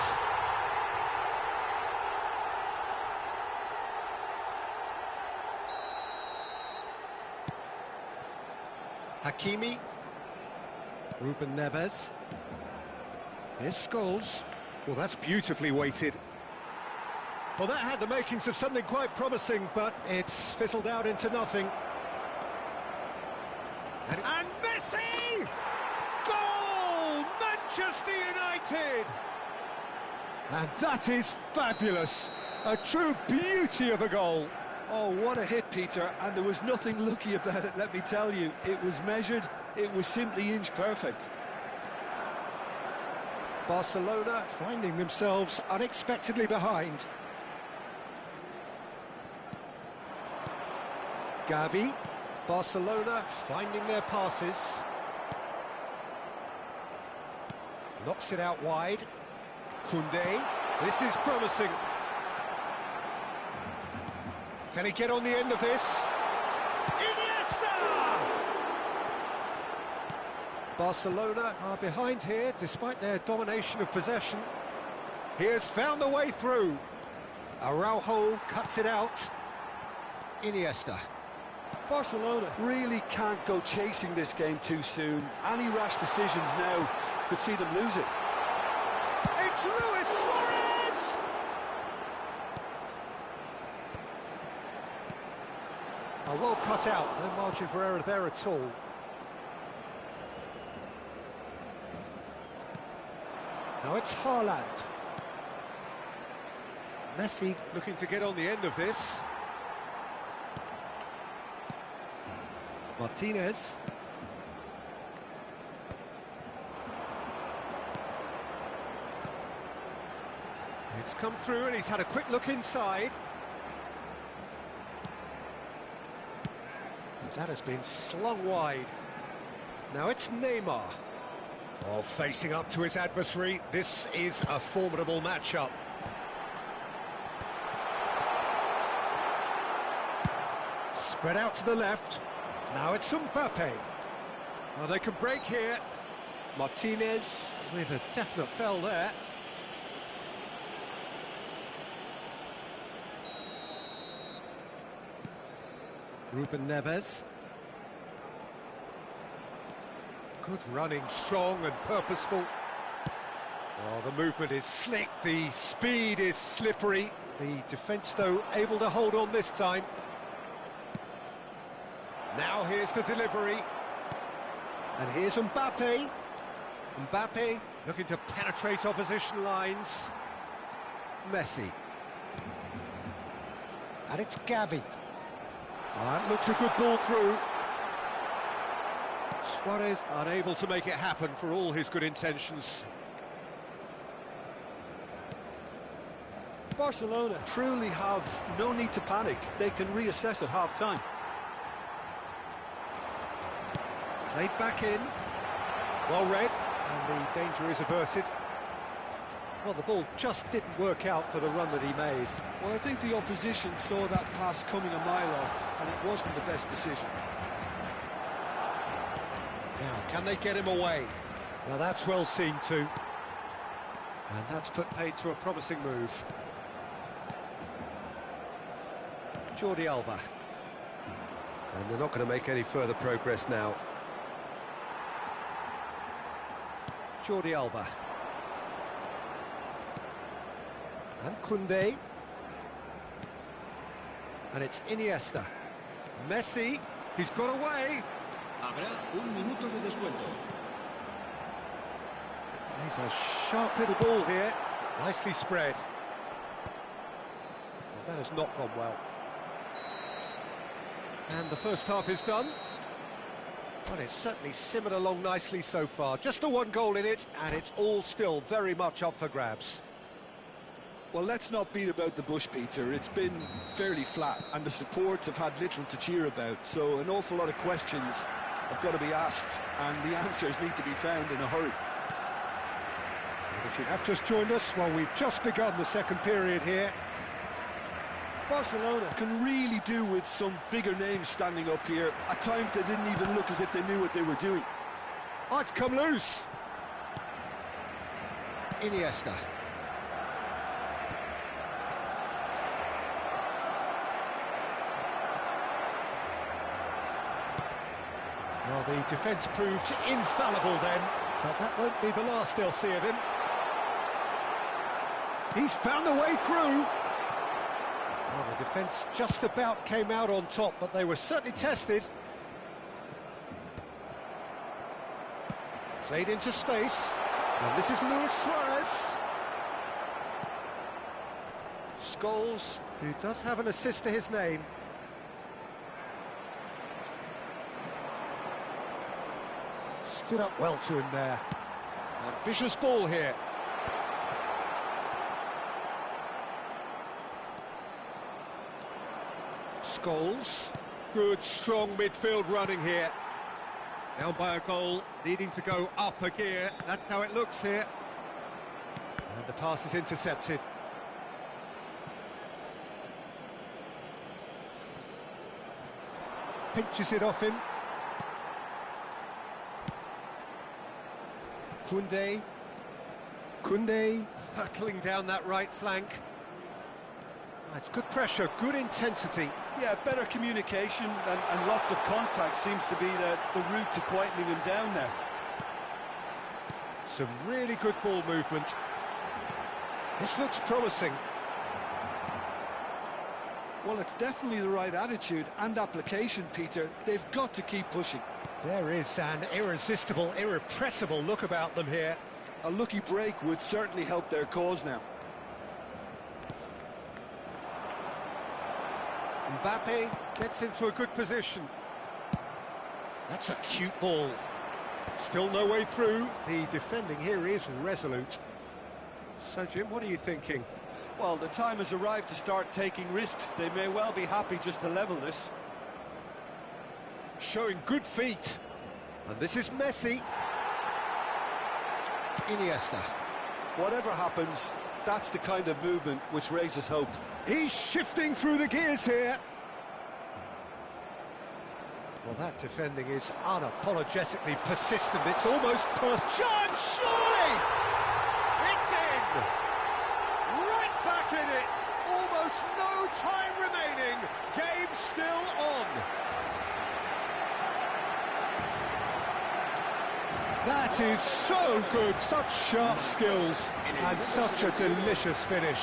Hakimi. Ruben Neves. Here's Scholes. Well, that's beautifully weighted. Well, that had the makings of something quite promising, but it's fizzled out into nothing. And Messi! Goal! Manchester United! And that is fabulous. A true beauty of a goal. Oh, what a hit, Peter, and there was nothing lucky about it, let me tell you. It was measured, it was simply inch perfect. Barcelona finding themselves unexpectedly behind. Gavi. Barcelona finding their passes. Knocks it out wide. Koundé. This is promising. Can he get on the end of this? Iniesta! Barcelona are behind here despite their domination of possession. He has found the way through. Araujo cuts it out. Iniesta. Barcelona really can't go chasing this game too soon. Any rash decisions now could see them lose it. It's Luis Suarez! Oh, well cut out, no margin for error there at all. Now it's Haaland. Messi looking to get on the end of this. Martinez. It's come through and he's had a quick look inside. That has been slung wide. Now it's Neymar. Oh, facing up to his adversary. This is a formidable matchup. Spread out to the left. Now it's Mbappe. Oh, they can break here. Martinez with a definite foul there. Ruben Neves. Good running, strong and purposeful. Oh, the movement is slick, the speed is slippery. The defence, though, able to hold on this time. Now here's the delivery. And here's Mbappe. Mbappe looking to penetrate opposition lines. Messi. And it's Gavi. That looks a good ball through. Suarez unable to make it happen for all his good intentions. Barcelona truly have no need to panic. They can reassess at half-time. Played back in. Well read, and the danger is averted. Well, the ball just didn't work out for the run that he made. Well, I think the opposition saw that pass coming a mile off, and it wasn't the best decision. Now, can they get him away? Now, that's well seen too. And that's put paid to a promising move. Jordi Alba. And they're not going to make any further progress now. Jordi Alba. And Koundé. And it's Iniesta. Messi. He's got away. Habrá un minuto de descuento. He's a sharp little ball here. Nicely spread. Well, that has not gone well. And the first half is done. Well, it's certainly simmered along nicely so far. Just the one goal in it, and it's all still very much up for grabs. Well, let's not beat about the bush, Peter. It's been fairly flat, and the support have had little to cheer about. So an awful lot of questions have got to be asked, and the answers need to be found in a hurry. And if you have just joined us, well, we've just begun the second period here. Barcelona can really do with some bigger names standing up here. At times they didn't even look as if they knew what they were doing. Oh, it's come loose. Iniesta. Well, the defence proved infallible then, but that won't be the last they'll see of him. He's found a way through. Well, the defence just about came out on top, but they were certainly tested. Played into space, and this is Luis Suarez. Scholes, who does have an assist to his name. Stood up well to him there. Ambitious ball here. Scholes. Good, strong midfield running here. Down by a goal, needing to go up a gear. That's how it looks here. And the pass is intercepted. Pinches it off him. Koundé hurtling down that right flank. It's good pressure, good intensity. Yeah, better communication and lots of contact seems to be the route to quietening him down now. Some really good ball movement. This looks promising. Well, it's definitely the right attitude and application, Peter. They've got to keep pushing. There is an irresistible, irrepressible look about them here. A lucky break would certainly help their cause now. Mbappe gets into a good position. That's a cute ball. Still no way through. The defending here is resolute. So, Jim, what are you thinking? Well, the time has arrived to start taking risks. They may well be happy just to level this. Showing good feet. And this is Messi. Iniesta. Whatever happens, that's the kind of movement which raises hope. He's shifting through the gears here. Well, that defending is unapologetically persistent. It's almost chance, surely! It's in! Right back in it! Almost no time remaining. Game still on. That is so good, such sharp skills, and such a delicious finish.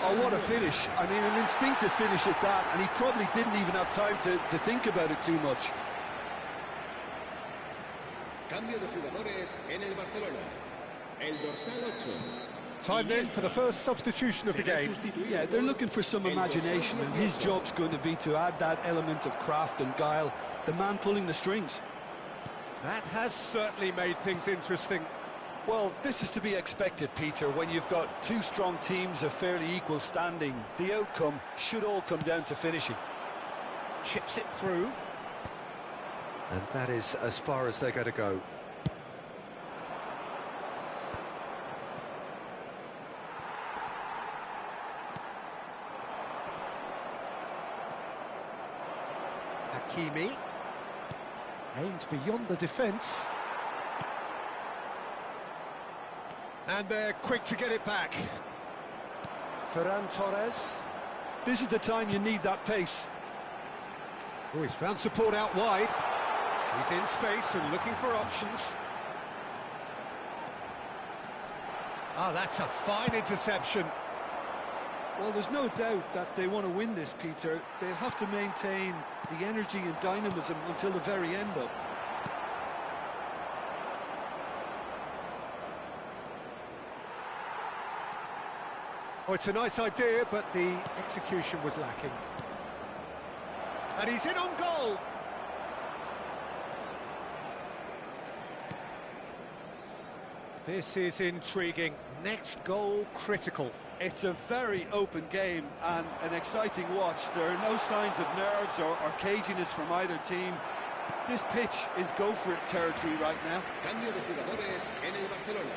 Oh, what a finish. I mean, an instinctive finish at that, and he probably didn't even have time to think about it too much. Cambio de jugadores en el Barcelona. El dorsal 8. Time then for the first substitution of the game. Yeah, they're looking for some imagination, and his job's going to be to add that element of craft and guile, the man pulling the strings. That has certainly made things interesting. Well, this is to be expected, Peter. When you've got two strong teams of fairly equal standing, the outcome should all come down to finishing. Chips it through. And that is as far as they're going to go. Hakimi. Aims beyond the defence. And they're quick to get it back. Ferran Torres. This is the time you need that pace. Oh, he's found support out wide. He's in space and looking for options. Ah, that's a fine interception. Well, there's no doubt that they want to win this, Peter. They'll have to maintain the energy and dynamism until the very end, though. Oh, it's a nice idea, but the execution was lacking. And he's in on goal. This is intriguing. Next goal critical. It's a very open game and an exciting watch. There are no signs of nerves or caginess from either team. This pitch is go-for-it territory right now. Cambio de jugadores en el Barcelona.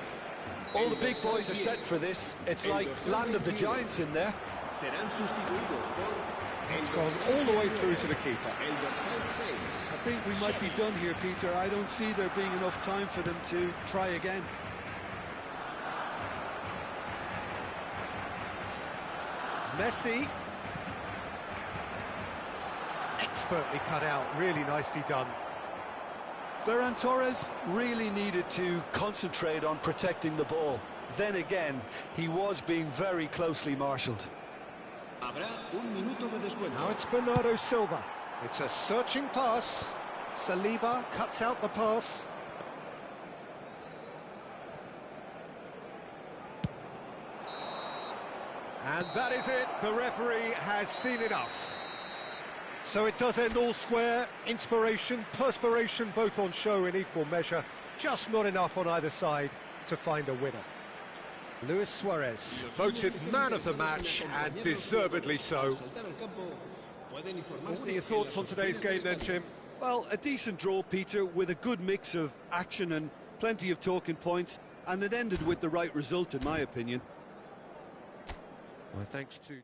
All the big boys are set for this. It's like land of the giants in there. Serán sustituidos por It's gone all the way through to the keeper. el dorsal 6. I think we might be done here, Peter. I don't see there being enough time for them to try again. Messi. Expertly cut out, really nicely done. Ferran Torres really needed to concentrate on protecting the ball. Then again, he was being very closely marshalled. Habrá un minuto de descuento. Now it's Bernardo Silva. It's a searching pass. Saliba cuts out the pass. And that is it. The referee has seen enough. So it does end all square. Inspiration, perspiration, both on show in equal measure. Just not enough on either side to find a winner. Luis Suarez, voted man of the match, and deservedly so. What are your thoughts on today's game then, Jim? Well, a decent draw, Peter, with a good mix of action and plenty of talking points, and it ended with the right result, in my opinion. Well, thanks to...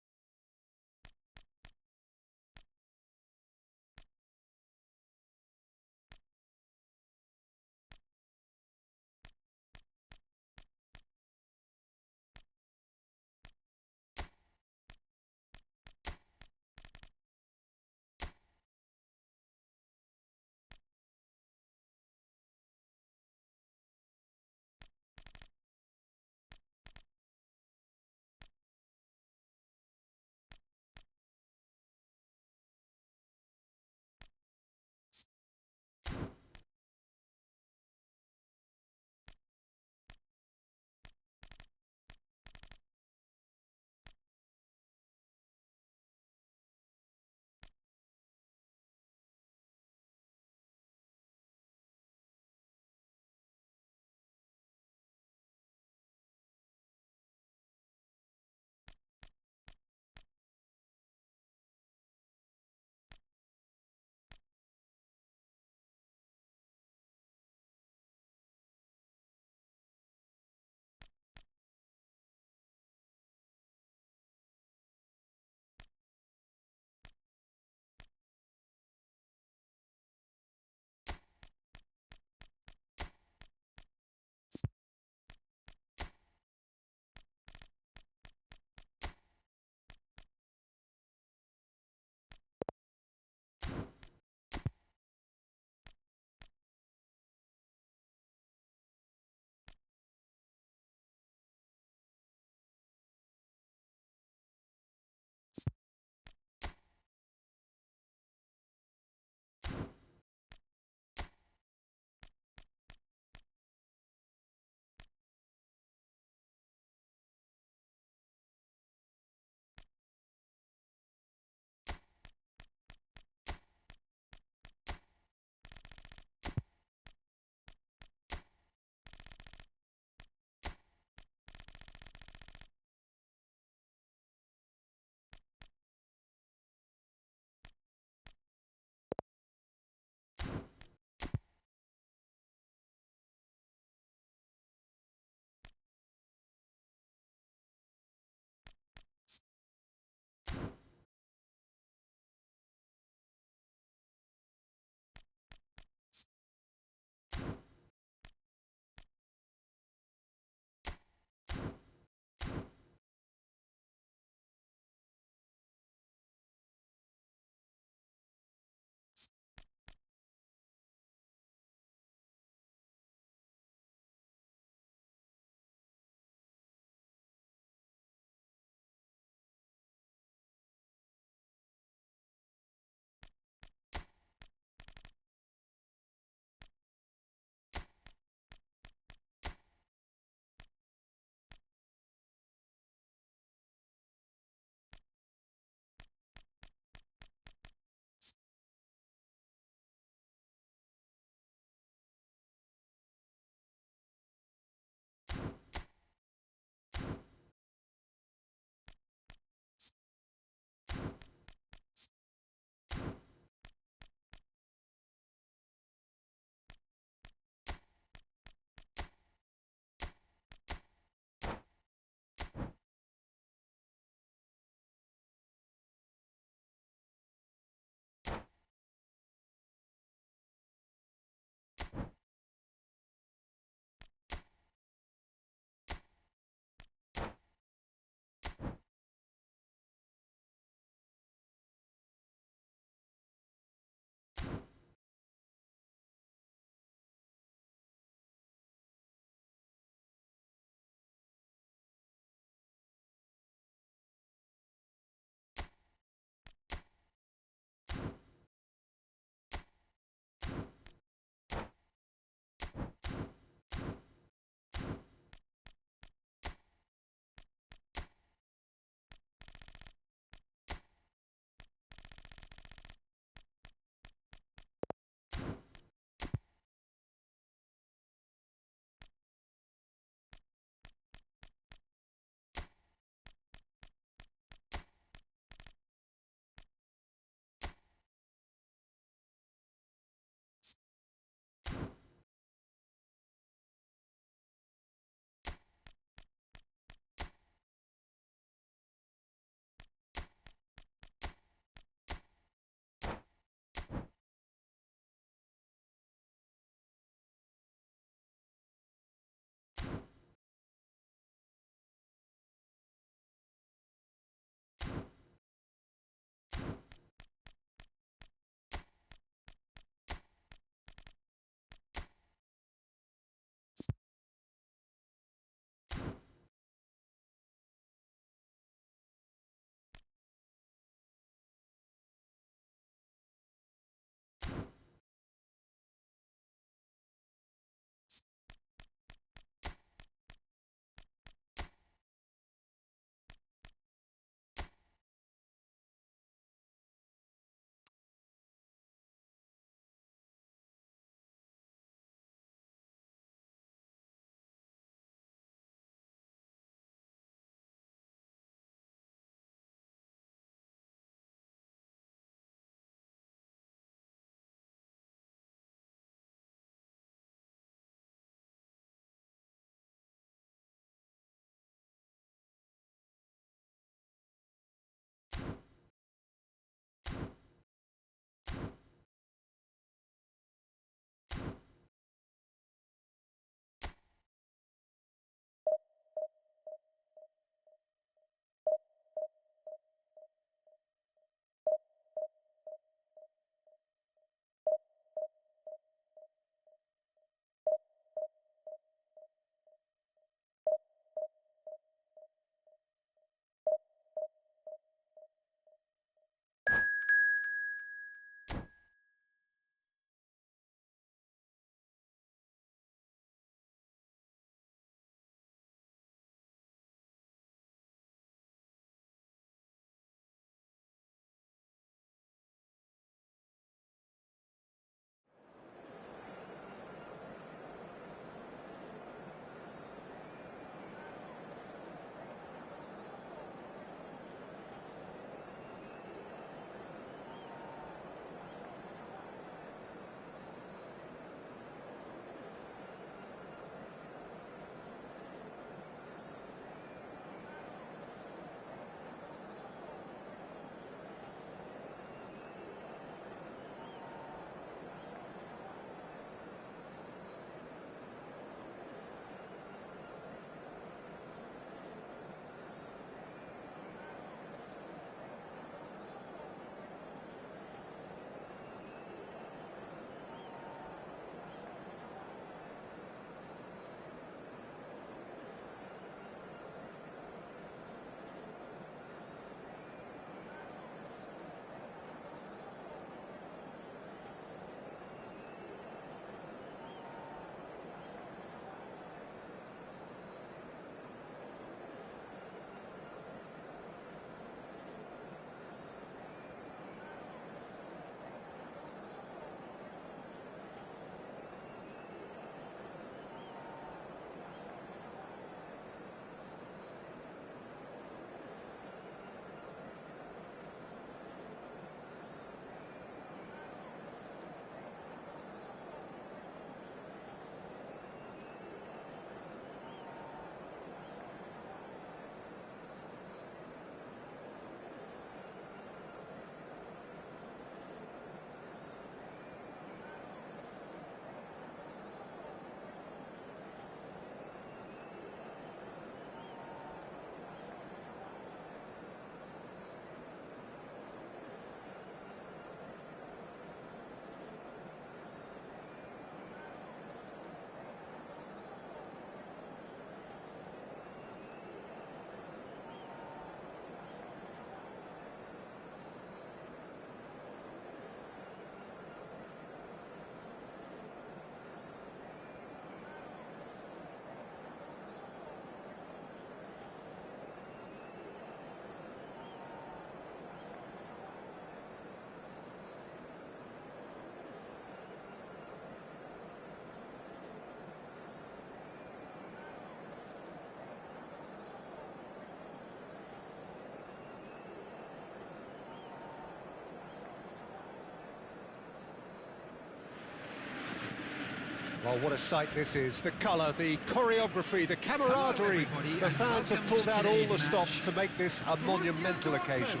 Well, what a sight this is. The colour, the choreography, the camaraderie. The fans have pulled out all the stops to make this a monumental occasion.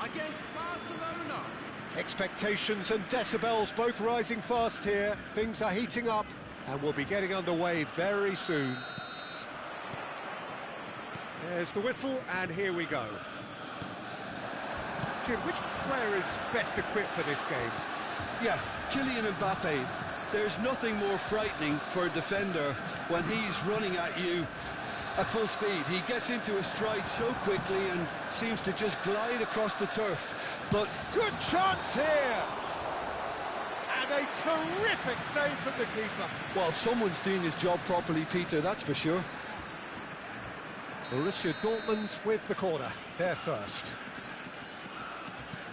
Against Barcelona. Expectations and decibels both rising fast here. Things are heating up and we'll be getting underway very soon. There's the whistle and here we go. Jim, which player is best equipped for this game? Yeah, Kylian Mbappe. There's nothing more frightening for a defender when he's running at you at full speed. He gets into a stride so quickly and seems to just glide across the turf. But good chance here! And a terrific save from the keeper. well, someone's doing his job properly, Peter, that's for sure. Borussia Dortmund with the corner. They're first.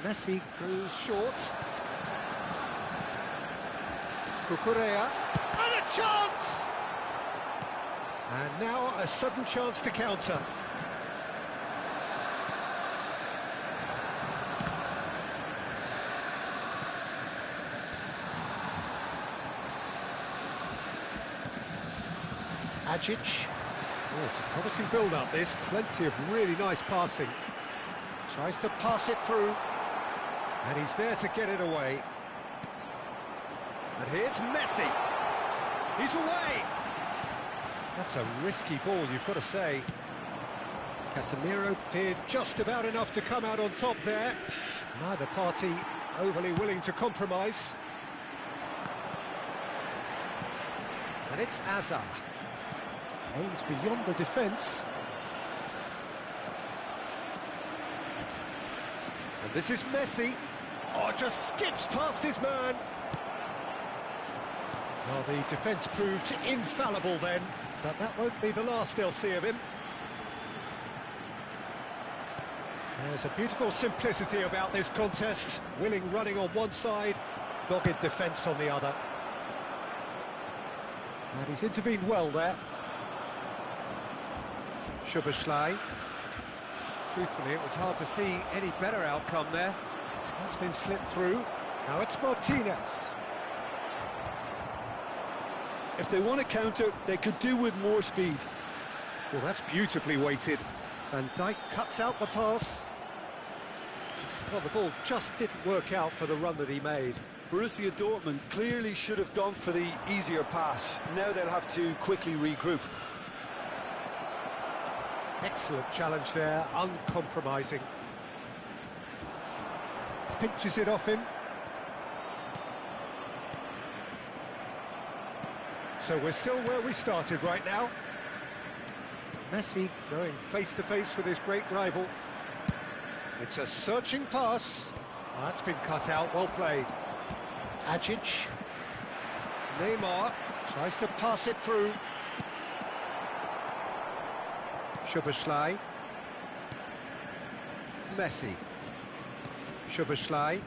Messi goes short. Cucurella, and a chance! And now a sudden chance to counter. Ajic. Oh, it's a promising build-up, this. Plenty of really nice passing. Tries to pass it through. And he's there to get it away. And here's Messi. He's away. That's a risky ball, you've got to say. Casemiro did just about enough to come out on top there. Neither party overly willing to compromise. And it's Hazard. Aimed beyond the defence. And this is Messi. Oh, just skips past his man. Well, the defence proved infallible then, but that won't be the last they'll see of him. There's a beautiful simplicity about this contest. Willing running on one side, dogged defence on the other. And he's intervened well there. Szoboszlai. Truthfully, it was hard to see any better outcome there. That's been slipped through. Now it's Martinez. If they want to counter, they could do with more speed. Well, that's beautifully weighted. Van Dijk cuts out the pass. Well, the ball just didn't work out for the run that he made. Borussia Dortmund clearly should have gone for the easier pass. Now they'll have to quickly regroup. Excellent challenge there, uncompromising. Pinches it off him. So we're still where we started right now. Messi going face-to-face with his great rival. It's a searching pass. Oh, that's been cut out, well played. Ajic. Neymar tries to pass it through. Szoboszlai. Messi. Szoboszlai.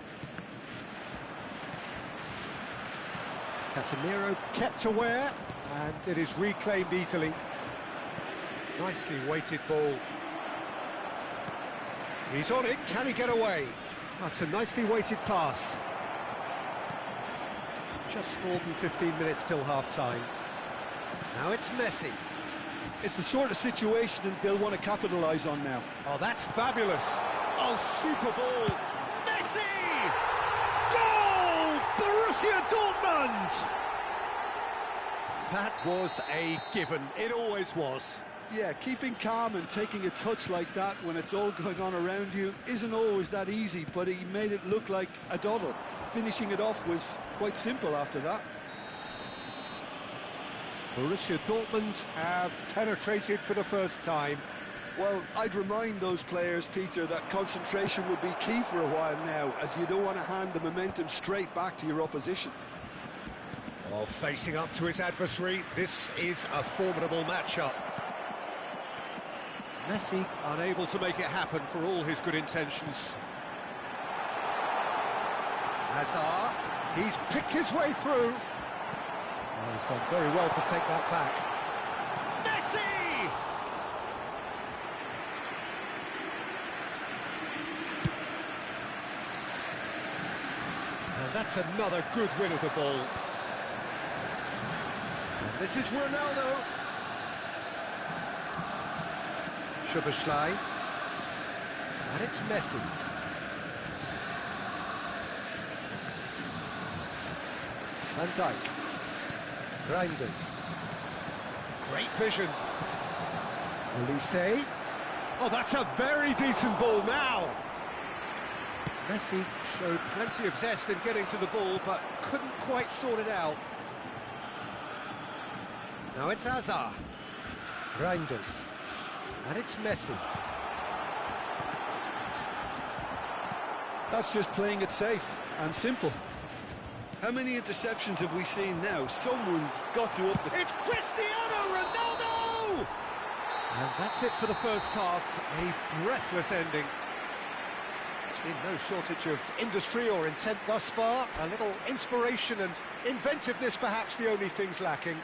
Casemiro kept aware, and it is reclaimed easily. Nicely weighted ball. He's on it, can he get away? That's a nicely weighted pass. Just more than 15 minutes till half-time. Now it's Messi. It's the sort of situation they'll want to capitalise on now. Oh, that's fabulous. Oh, super ball. Messi! Goal! Borussia Dortmund! That was a given. It always was. Yeah, keeping calm and taking a touch like that when it's all going on around you isn't always that easy, but he made it look like a doddle. Finishing it off was quite simple after that. Borussia Dortmund have penetrated for the first time. Well, I'd remind those players, Peter, that concentration will be key for a while now, as you don't want to hand the momentum straight back to your opposition. Well, facing up to his adversary, this is a formidable matchup. Messi unable to make it happen for all his good intentions. Hazard, he's picked his way through. Oh, he's done very well to take that back. Messi! And that's another good win of the ball. This is Ronaldo. Szoboszlai. And it's Messi. Van Dijk. Reinders. Great vision. Elise. Oh, that's a very decent ball now. Messi showed plenty of zest in getting to the ball, but couldn't quite sort it out. Now it's Hazard. Reinders. And it's Messi. That's just playing it safe and simple. How many interceptions have we seen now? Someone's got to up the... It's Cristiano Ronaldo! And that's it for the first half. A breathless ending. There's been no shortage of industry or intent thus far. A little inspiration and inventiveness, perhaps the only things lacking.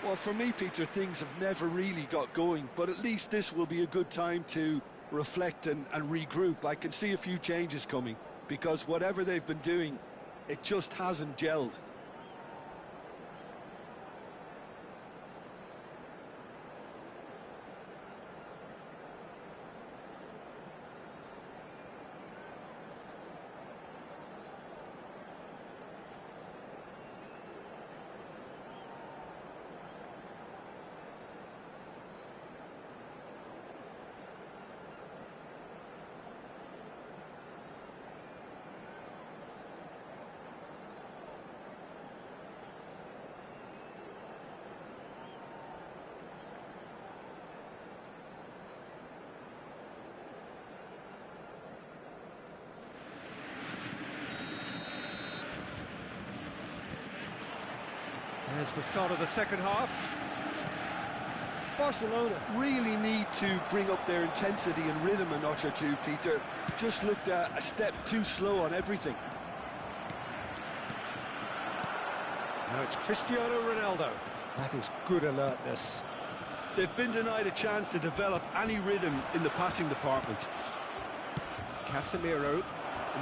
Well, for me, Peter, things have never really got going, but at least this will be a good time to reflect and regroup. I can see a few changes coming, because whatever they've been doing, it just hasn't gelled. There's the start of the second half. Barcelona really need to bring up their intensity and rhythm a notch or two, Peter. Just looked a step too slow on everything. Now it's Cristiano Ronaldo. That is good alertness. They've been denied a chance to develop any rhythm in the passing department. Casemiro.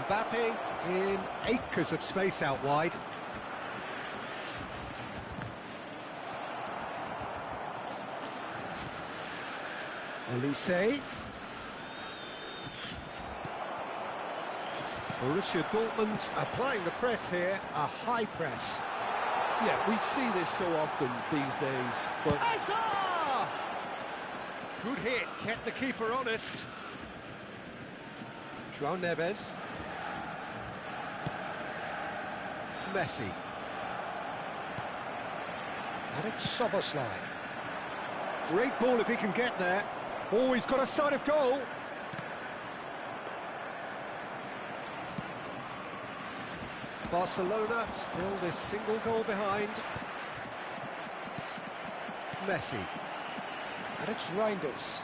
Mbappe in acres of space out wide. Elise. Borussia Dortmund applying the press here, a high press. Yeah, we see this so often these days, but... Hazard! Good hit, kept the keeper honest. João Neves. Messi. And it's Szoboszlai. Great ball if he can get there. Oh, he's got a sight of goal. Barcelona still this single goal behind. Messi. And it's Reinders.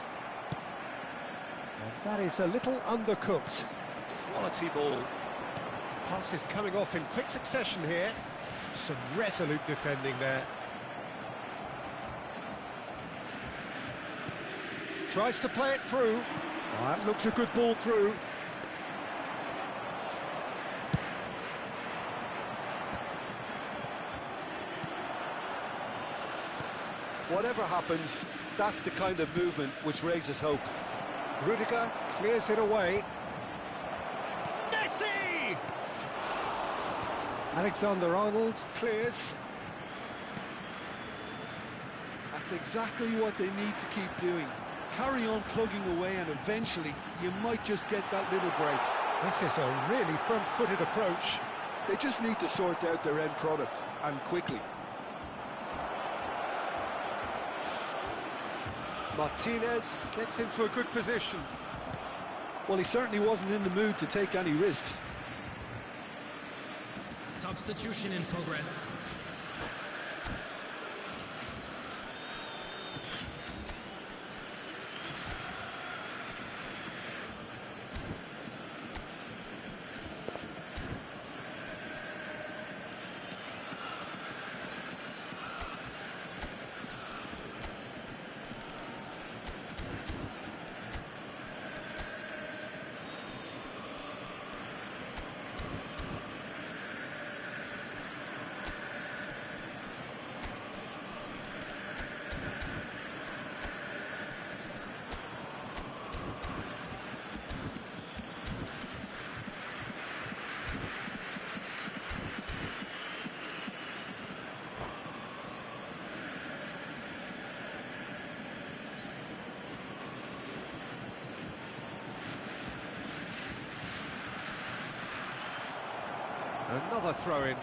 And that is a little undercooked. Quality ball. Passes coming off in quick succession here. Some resolute defending there. Tries to play it through. Oh, that looks a good ball through. Whatever happens, that's the kind of movement which raises hope. Rudiger clears it away. Messi! Alexander-Arnold clears. That's exactly what they need to keep doing. Carry on plugging away and eventually you might just get that little break. This is a really front-footed approach. They just need to sort out their end product, and quickly. Martinez gets into a good position. Well, he certainly wasn't in the mood to take any risks. Substitution in progress. Another throw-in.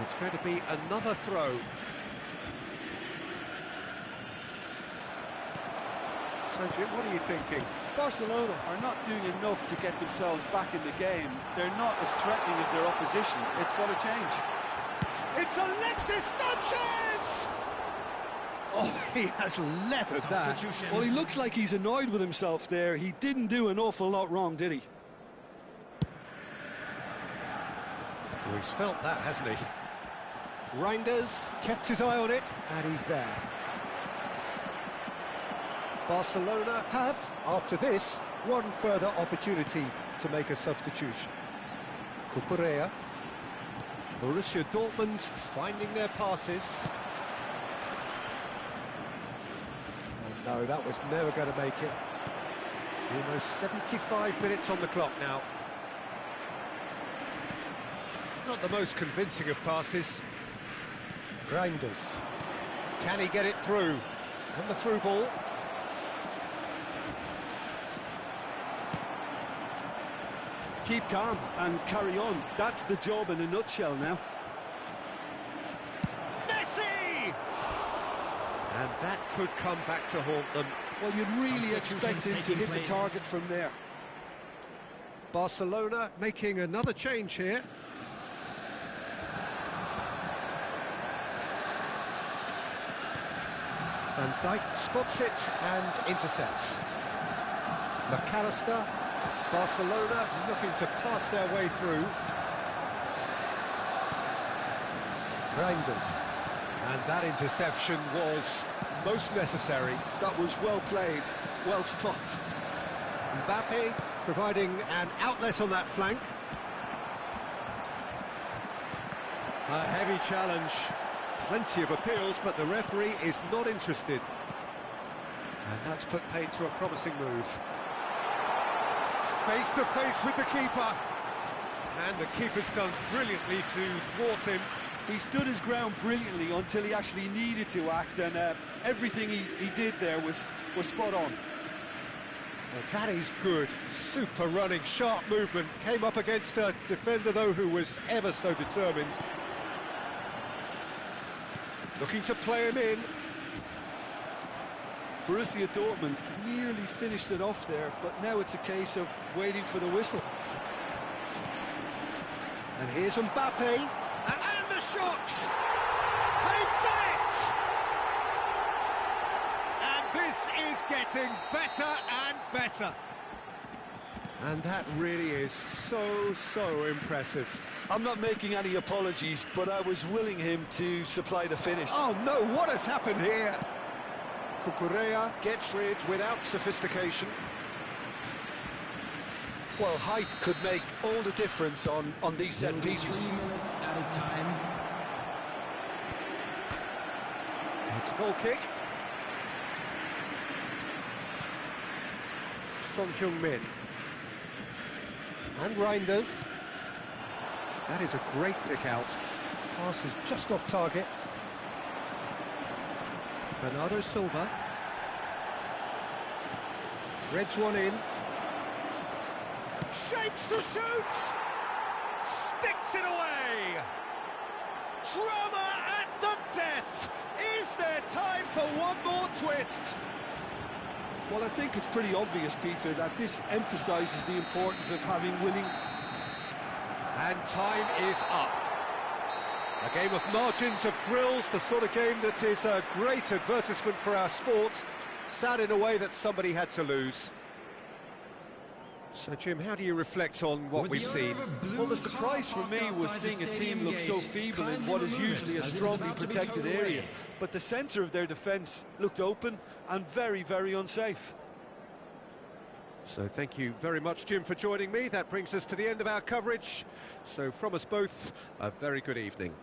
It's going to be another throw. So, Jim, what are you thinking? Barcelona are not doing enough to get themselves back in the game. They're not as threatening as their opposition. It's got to change. It's Alexis Sanchez! Oh, he has leathered that. Well, he looks like he's annoyed with himself there. He didn't do an awful lot wrong, did he? Well, he's felt that, hasn't he? Reinders kept his eye on it, and he's there. Barcelona have, after this, one further opportunity to make a substitution. Cucurella. Borussia Dortmund finding their passes. Oh no, that was never going to make it. Almost 75 minutes on the clock now. Not the most convincing of passes. Reinders. Can he get it through? And the through ball. Keep calm and carry on. That's the job in a nutshell now. Messi! And that could come back to haunt them. Well, you'd really expect him to hit the target from there. Barcelona making another change here. Van Dijk spots it and intercepts. McAllister. Barcelona looking to pass their way through. Reinders. And that interception was most necessary. That was well played, well stopped. Mbappe providing an outlet on that flank. A heavy challenge. Plenty of appeals, but the referee is not interested. And that's put paid to a promising move. Face to face with the keeper. And the keeper's done brilliantly to thwart him. He stood his ground brilliantly until he actually needed to act, and everything he did there was spot on. Well, that is good. Super running, sharp movement. Came up against a defender, though, who was ever so determined. Looking to play him in. Borussia Dortmund nearly finished it off there, but now it's a case of waiting for the whistle. And here's Mbappe. And the shot! They've done it! And this is getting better and better. And that really is so impressive. I'm not making any apologies, but I was willing him to supply the finish. Oh no, what has happened here? Cucurella gets rid without sophistication. Well, height could make all the difference on these set pieces. 3 minutes out of time. It's a goal kick. Son Heung-min. And Reinders. That is a great pick out. Pass is just off target. Bernardo Silva. Threads one in. Shapes to shoot! Sticks it away! Drama at the death! Is there time for one more twist? Well, I think it's pretty obvious, Peter, that this emphasises the importance of having winning. And time is up. A game of margins, of thrills, the sort of game that is a great advertisement for our sport. Sad in a way that somebody had to lose. So, Jim, how do you reflect on what we've seen? Well, the surprise for me was seeing a team look so feeble in what is usually a strongly protected area. But the centre of their defence looked open and very, very unsafe. So thank you very much, Jim, for joining me. That brings us to the end of our coverage. So from us both, a very good evening.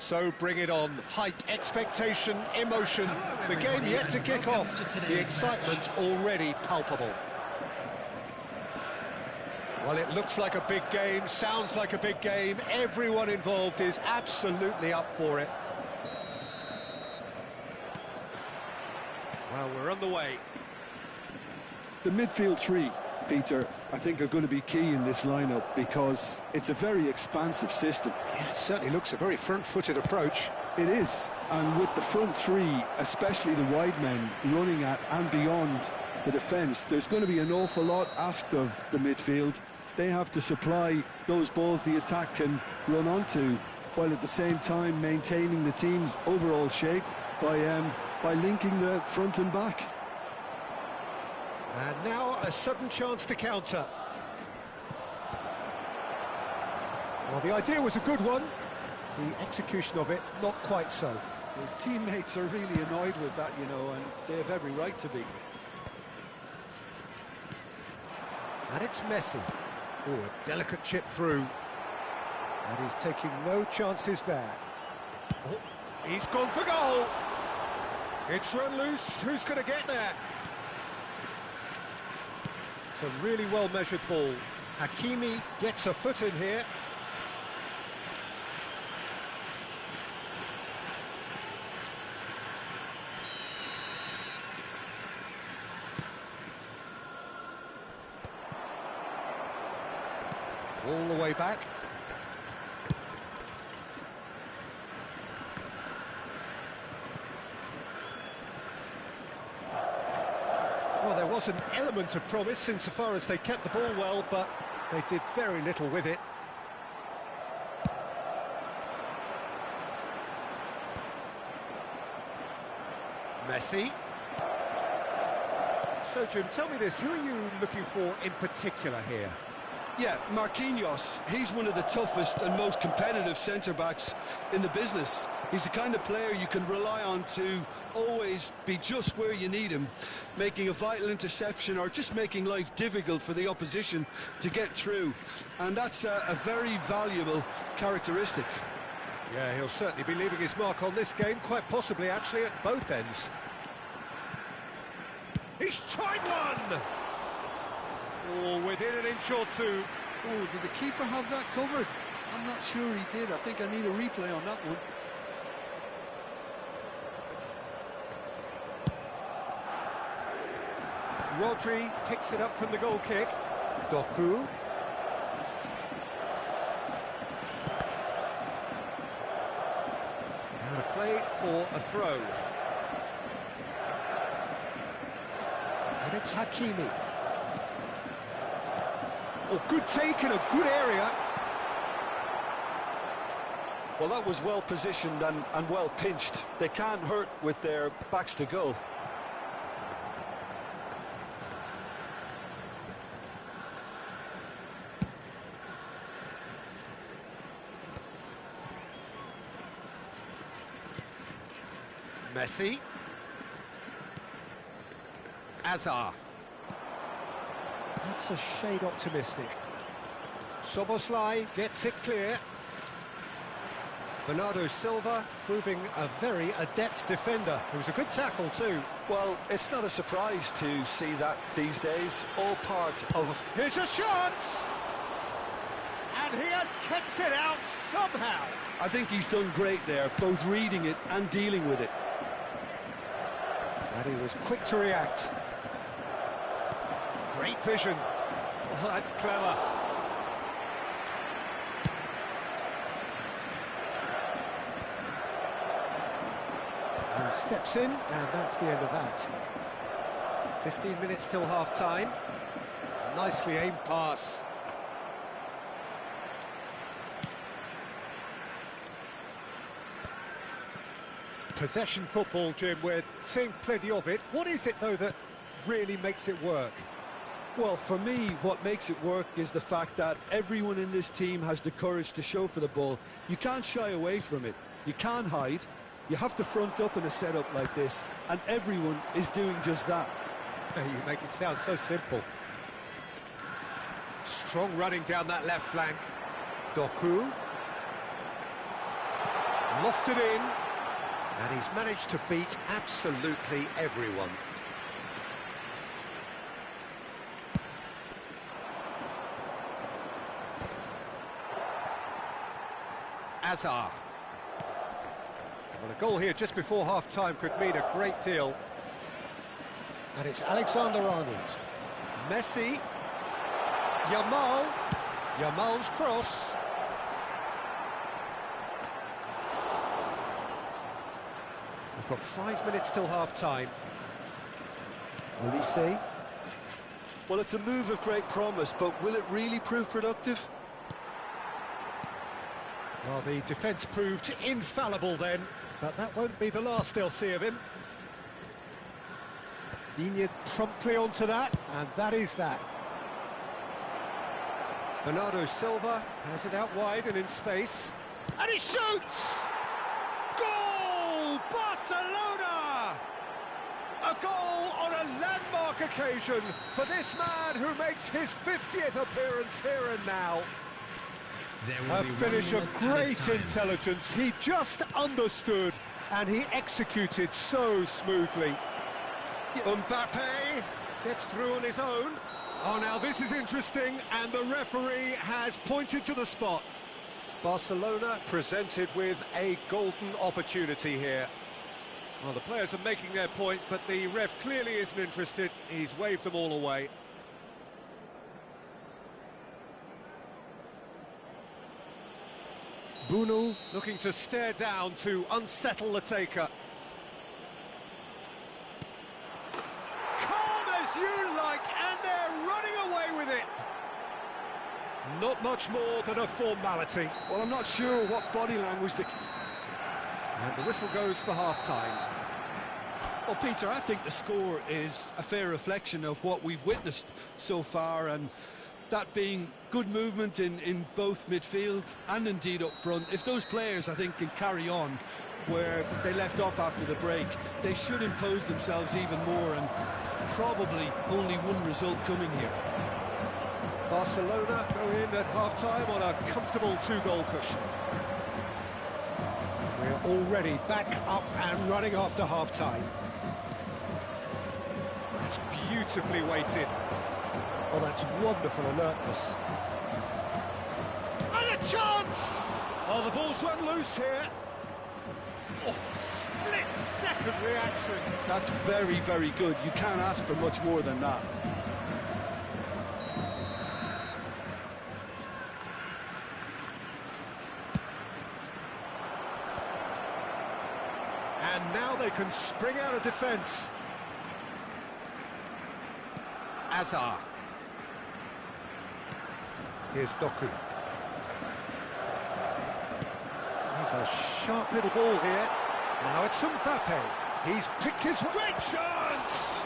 So bring it on. Hype, expectation, emotion. The game yet to kick off. The excitement already palpable. Well, it looks like a big game, sounds like a big game. Everyone involved is absolutely up for it. Well, we're on the way. The midfield three, Peter, I think are going to be key in this lineup because it's a very expansive system. Yeah, it certainly looks a very front-footed approach. It is, and with the front three, especially the wide men, running at and beyond the defence, there's going to be an awful lot asked of the midfield. They have to supply those balls the attack can run onto, while at the same time maintaining the team's overall shape by linking the front and back. And now a sudden chance to counter. Well, the idea was a good one. The execution of it, not quite so. His teammates are really annoyed with that, you know, and they have every right to be. And it's Messi. Oh, a delicate chip through. And he's taking no chances there. Oh, he's gone for goal. It's run loose. Who's going to get there? It's a really well-measured ball. Hakimi gets a foot in here. All the way back. Well, there was an element of promise insofar as they kept the ball well, but they did very little with it. Messi. So, Jim, tell me this, who are you looking for in particular here? Yeah, Marquinhos, he's one of the toughest and most competitive centre-backs in the business. He's the kind of player you can rely on to always be just where you need him, making a vital interception or just making life difficult for the opposition to get through. And that's a very valuable characteristic. Yeah, he'll certainly be leaving his mark on this game, quite possibly actually at both ends. He's tried one! Oh, within an inch or two. Oh, did the keeper have that covered? I'm not sure he did. I think I need a replay on that one. Rodri picks it up from the goal kick. Doku. Out of play for a throw. And it's Hakimi. Oh, good take in a good area. Well, that was well positioned and well pinched. They can't hurt with their backs to goal. Messi. Azar. That's a shade optimistic. Soboslai gets it clear. Bernardo Silva proving a very adept defender. It was a good tackle too. Well, it's not a surprise to see that these days. All part of... Here's a shot! And he has kept it out somehow. I think he's done great there, both reading it and dealing with it. And he was quick to react. Great vision. Oh, that's clever. And steps in, and that's the end of that. 15 minutes till half-time. Nicely aimed pass. Possession football, Jim, we're seeing plenty of it. What is it, though, that really makes it work? Well, for me, what makes it work is the fact that everyone in this team has the courage to show for the ball. You can't shy away from it. You can't hide. You have to front up in a setup like this, and everyone is doing just that. You make it sound so simple. Strong running down that left flank. Doku. Lofted in, and he's managed to beat absolutely everyone. Azar. Well, a goal here just before half-time could mean a great deal. And it's Alexander-Arnold. Messi. Yamal. Yamal's cross. We've got 5 minutes till half-time. Olise. Well, it's a move of great promise, but will it really prove productive? Well, the defence proved infallible then, but that won't be the last they'll see of him. Iñigo promptly onto that, and that is that. Bernardo Silva has it out wide and in space. And he shoots! Goal! Barcelona! A goal on a landmark occasion for this man who makes his 50th appearance here and now. A finish of great intelligence. He just understood and he executed so smoothly. Mbappe gets through on his own. Oh, now this is interesting, and the referee has pointed to the spot. Barcelona presented with a golden opportunity here. Well, the players are making their point, but the ref clearly isn't interested. He's waved them all away. Bunu looking to stare down to unsettle the taker. Calm as you like, and they're running away with it. Not much more than a formality. Well, I'm not sure what body language And the whistle goes for half-time. Well, Peter, I think the score is a fair reflection of what we've witnessed so far, and that being good movement in both midfield and indeed up front. If those players, I think, can carry on where they left off after the break, they should impose themselves even more, and probably only one result coming here. Barcelona go in at half-time on a comfortable two-goal cushion. We're already back up and running after half-time. That's beautifully weighted. Oh, that's wonderful alertness. And a chance! Oh, the ball's run loose here. Oh, split-second reaction. That's very, very good. You can't ask for much more than that. And now they can spring out of defence. Azar. Here's Doku. He's a sharp little ball here. Now it's Mbappe. He's picked his great chance!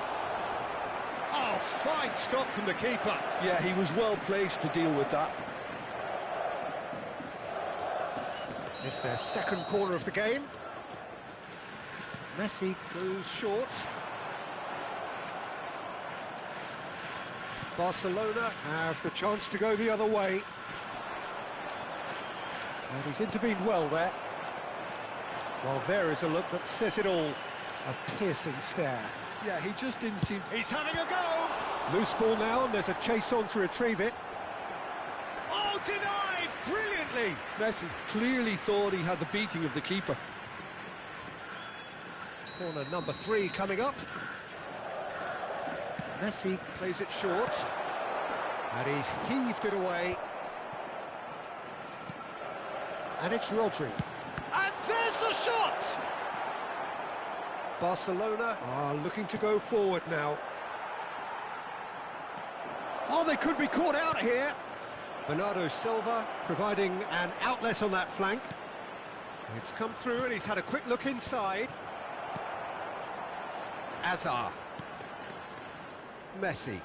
Oh, fine stop from the keeper. Yeah, he was well placed to deal with that. It's their second corner of the game. Messi goes short. Barcelona have the chance to go the other way. And he's intervened well there. Well, there is a look that says it all. A piercing stare. Yeah, he just didn't seem to... He's having a go! Loose ball now, and there's a chase on to retrieve it. Oh, denied! Brilliantly! Messi clearly thought he had the beating of the keeper. Corner number 3 coming up. Messi plays it short, and he's heaved it away. And it's Rodri. And there's the shot! Barcelona are looking to go forward now. Oh, they could be caught out here. Bernardo Silva providing an outlet on that flank. It's come through, and he's had a quick look inside. Azar. Messi.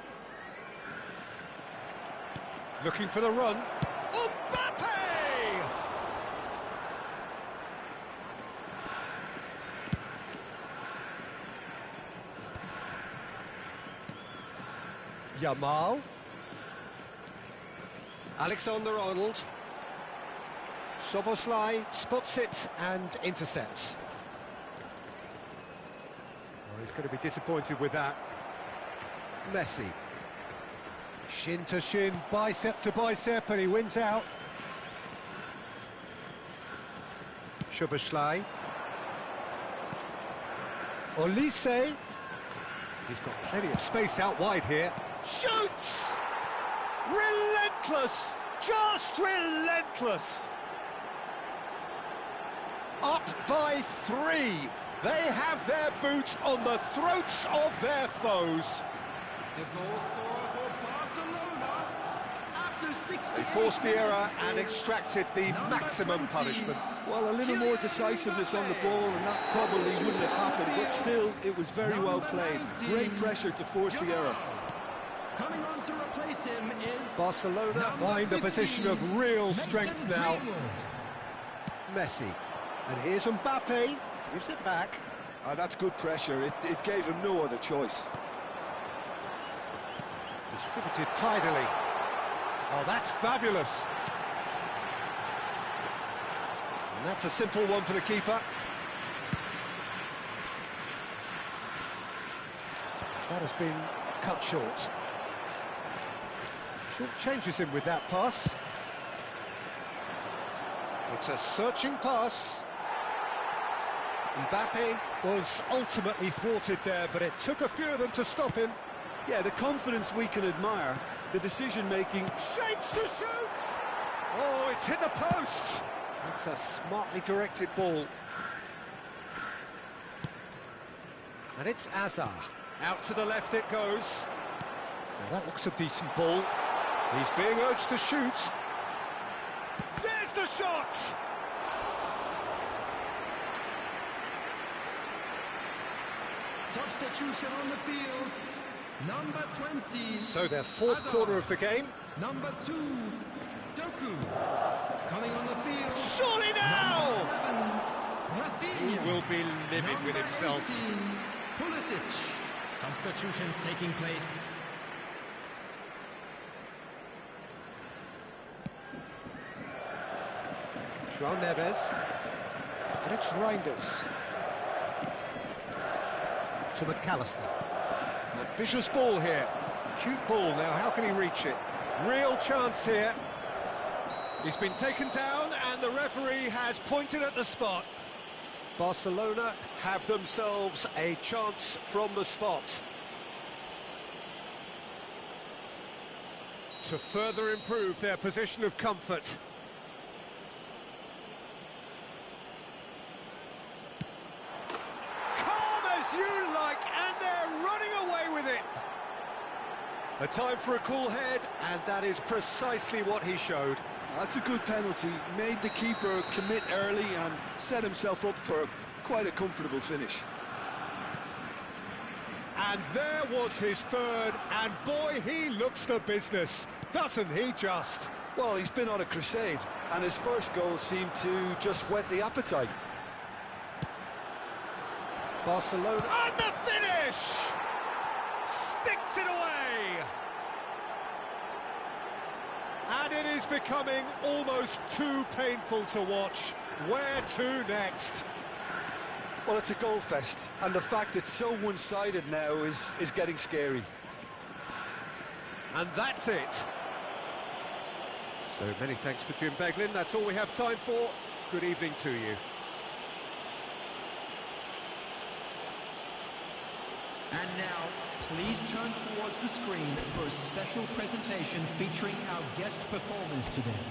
Looking for the run. Mbappe! Yamal. Alexander-Arnold. Szoboszlai spots it and intercepts. Well, he's going to be disappointed with that. Messi. Shin to shin, bicep to bicep, and he wins out. Szoboszlai. Olise. He's got plenty of space out wide here. Shoots! Relentless! Just relentless! Up by 3. They have their boot on the throats of their foes. The goal scorer for Barcelona after 60. They forced the error and extracted the maximum punishment. Well, a little more decisiveness on the ball and that probably wouldn't have happened, but still, it was very well played. Great pressure to force the error. Coming on to replace him is Barcelona find a position of real strength now. Messi. And here's Mbappe. Gives it back. That's good pressure. It gave him no other choice. Distributed tidily. Oh, that's fabulous. And that's a simple one for the keeper. That has been cut short. Short changes him with that pass. It's a searching pass. Mbappe was ultimately thwarted there, but it took a few of them to stop him. Yeah, the confidence we can admire, the decision-making. Shapes to shoot! Oh, it's hit the post! It's a smartly directed ball. And it's Azar. Out to the left it goes. Now that looks a decent ball. He's being urged to shoot. There's the shot! substitution on the field. Number 20. So their fourth Hazard. corner of the game. Number 2, Doku. Coming on the field. Surely now! Number 11, He Rafinha. will be livid with Number himself. 18, Pulisic. Substitutions taking place. João Neves. And it's Reinders. To McAllister. Ambitious ball here. Cute ball now, how can he reach it? Real chance here. He's been taken down and the referee has pointed at the spot. Barcelona have themselves a chance from the spot to further improve their position of comfort. Calm as you like, and they're running away with it. A time for a cool head, and that is precisely what he showed. That's a good penalty. Made the keeper commit early and set himself up for quite a comfortable finish. And there was his third, and boy, he looks the business, doesn't he just? Well, he's been on a crusade, and his first goal seemed to just whet the appetite. Barcelona, and the finish! Sticks it away! And it is becoming almost too painful to watch. Where to next? Well, it's a goal fest, and the fact it's so one-sided now is getting scary. And that's it. So many thanks to Jim Beglin. That's all we have time for. Good evening to you. And now, please turn towards the screen for a special presentation featuring our guest performers today.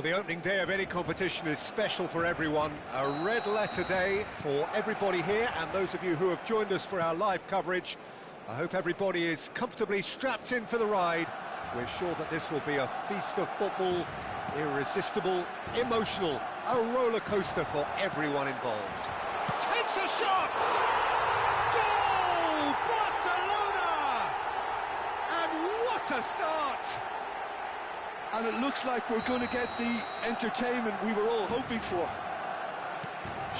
Well, the opening day of any competition is special for everyone. A red letter day for everybody here, and those of you who have joined us for our live coverage. I hope everybody is comfortably strapped in for the ride. We're sure that this will be a feast of football, irresistible, emotional, a roller coaster for everyone involved. Takes a shot! Goal! Barcelona! And what a start! And it looks like we're going to get the entertainment we were all hoping for.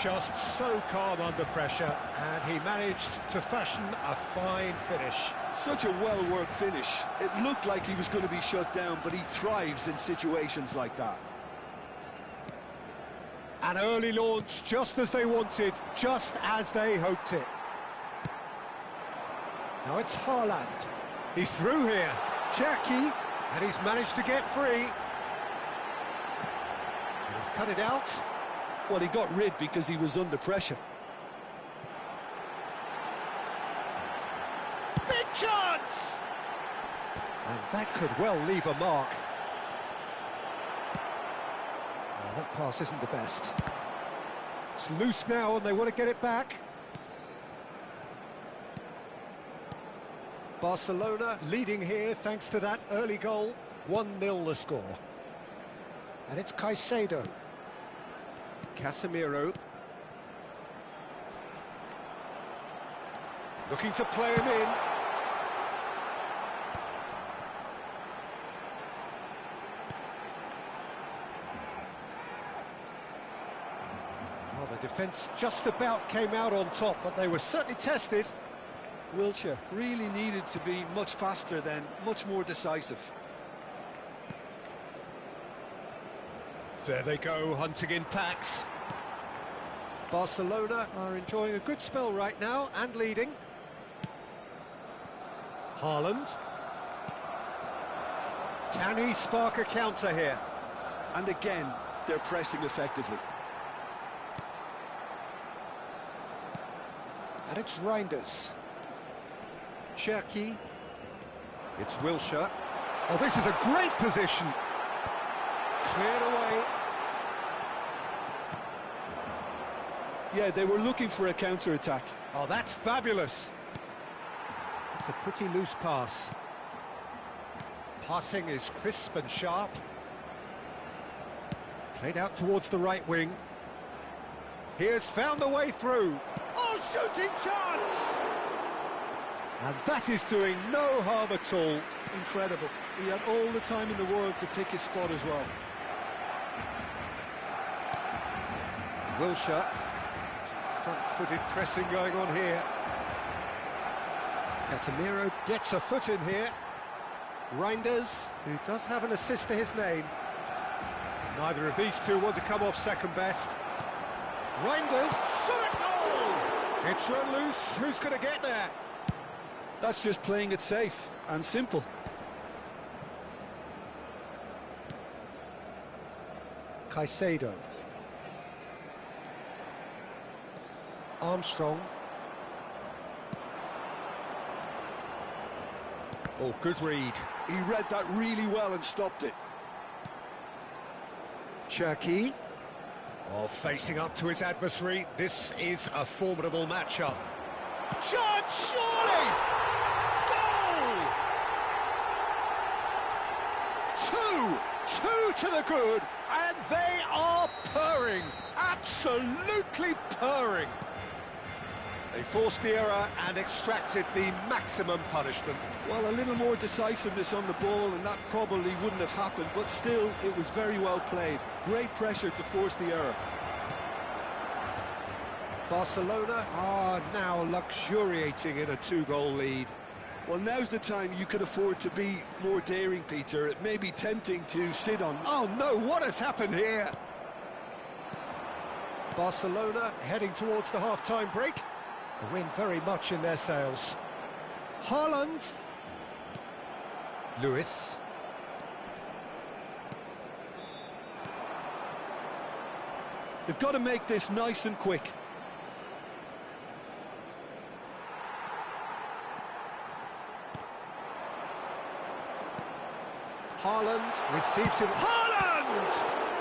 Just so calm under pressure, and he managed to fashion a fine finish. Such a well-worked finish. It looked like he was going to be shut down, but he thrives in situations like that. An early launch, just as they wanted, just as they hoped it. Now it's Haaland. He's through here. Cherki, and he's managed to get free. And he's cut it out. Well, he got rid because he was under pressure. Big chance! And that could well leave a mark. Oh, that pass isn't the best. It's loose now and they want to get it back. Barcelona leading here thanks to that early goal. 1-0 the score. And it's Caicedo. Casemiro. Looking to play him in. Well, the defence just about came out on top, but they were certainly tested. Wilshere really needed to be much faster then, much more decisive. There they go, hunting in packs. Barcelona are enjoying a good spell right now and leading. Haaland. Can he spark a counter here? And again, they're pressing effectively. And it's Reinders. Cherki. It's Wilshere. Oh, this is a great position. Cleared away. Yeah, they were looking for a counter-attack. Oh, that's fabulous. It's a pretty loose pass. Passing is crisp and sharp. Played out towards the right wing. He has found the way through. Oh, shooting chance! And that is doing no harm at all. Incredible. He had all the time in the world to pick his spot as well. Wilshere. Front-footed pressing going on here. Casemiro gets a foot in here. Reinders, who does have an assist to his name. Neither of these two want to come off second best. Reinders, shot at goal! It's run loose, who's going to get there? That's just playing it safe and simple. Caicedo. Armstrong. Oh, good read. He read that really well and stopped it. Cherki. Oh, facing up to his adversary. This is a formidable matchup. Chance, surely! Goal! Two to the good, and they are purring. Absolutely purring. They forced the error and extracted the maximum punishment. Well, a little more decisiveness on the ball and that probably wouldn't have happened, but still, it was very well played. Great pressure to force the error. Barcelona are now luxuriating in a 2-goal lead. Well, now's the time you can afford to be more daring, Peter. It may be tempting to sit on... Oh no, what has happened here? Barcelona heading towards the half-time break. The wind very much in their sails. Haaland. Lewis. They've got to make this nice and quick. Haaland receives him. Haaland!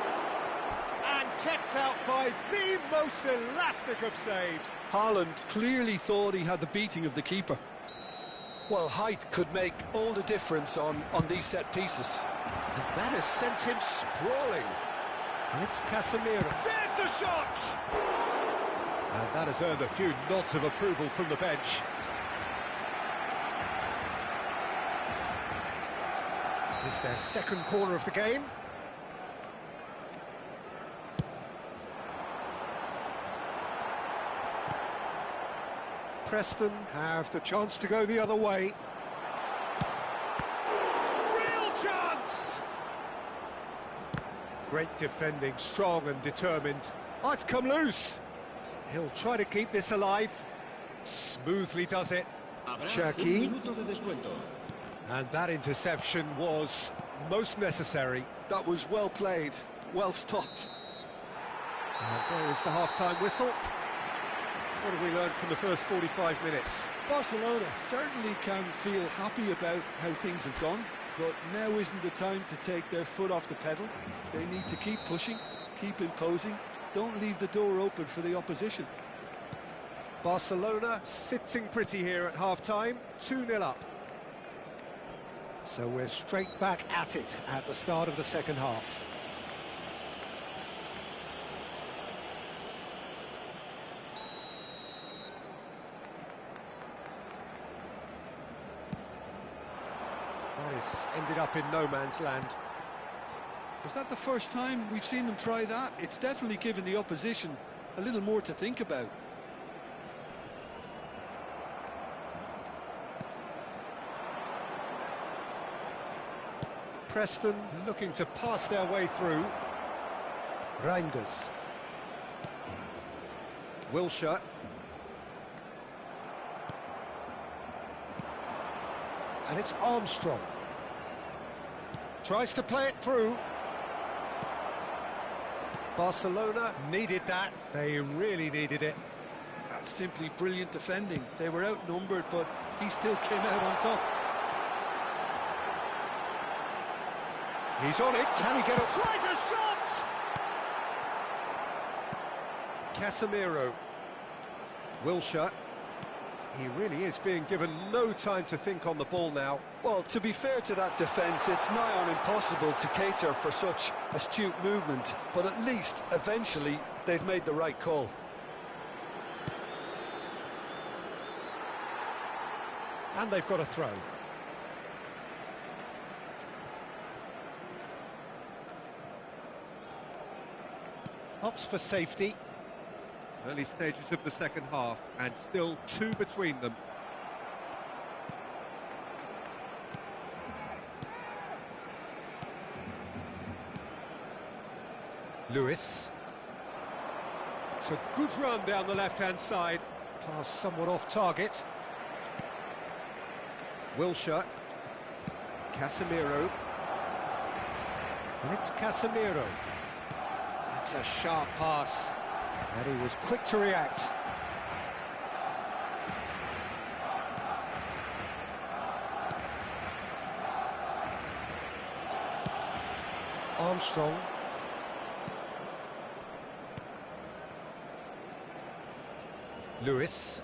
kept out by the most elastic of saves. Haaland clearly thought he had the beating of the keeper. Well, height could make all the difference on these set pieces. And that has sent him sprawling. And it's Casemiro. There's the shot! And that has earned a few nods of approval from the bench. It's their second corner of the game. Preston have the chance to go the other way. Real chance! Great defending, strong and determined. Oh, it's come loose. He'll try to keep this alive. Smoothly does it. Cherki. And that interception was most necessary. That was well played, well stopped. And there is the half-time whistle. What have we learned from the first 45 minutes? Barcelona certainly can feel happy about how things have gone, but now isn't the time to take their foot off the pedal. They need to keep pushing, keep imposing, don't leave the door open for the opposition. Barcelona sitting pretty here at half-time, 2-0 up. So we're straight back at it at the start of the second half. This ended up in no man's land. Was that the first time we've seen them try that? It's definitely given the opposition a little more to think about. Preston looking to pass their way through. Reinders. Wilshere. And it's Armstrong. Tries to play it through. Barcelona needed that. They really needed it. That's simply brilliant defending. They were outnumbered, but he still came out on top. He's on it. Can he get it? Tries a shot! Casemiro. Wilshere. He really is being given no time to think on the ball now. Well, to be fair to that defence, it's nigh on impossible to cater for such astute movement, but at least, eventually, they've made the right call. And they've got a throw. Opts for safety. Early stages of the second half, and still 2 between them. Lewis. It's a good run down the left-hand side. Pass somewhat off target. Wilshere. Casemiro. And it's Casemiro. That's a sharp pass. And he was quick to react. Armstrong. Lewis.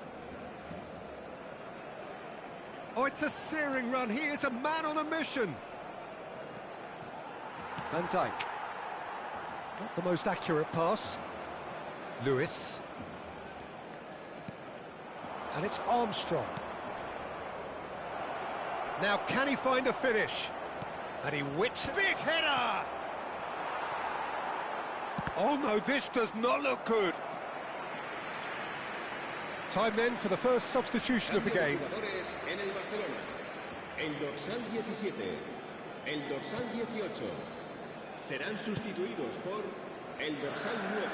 Oh, it's a searing run. He is a man on a mission. Van Dijk. Not the most accurate pass. Lewis. And it's Armstrong. Now, can he find a finish? And he whips. Big header! Oh no, this does not look good. Time then for the first substitution of the game. En el Barcelona. El dorsal 17, el dorsal 18 serán sustituidos por el dorsal 9,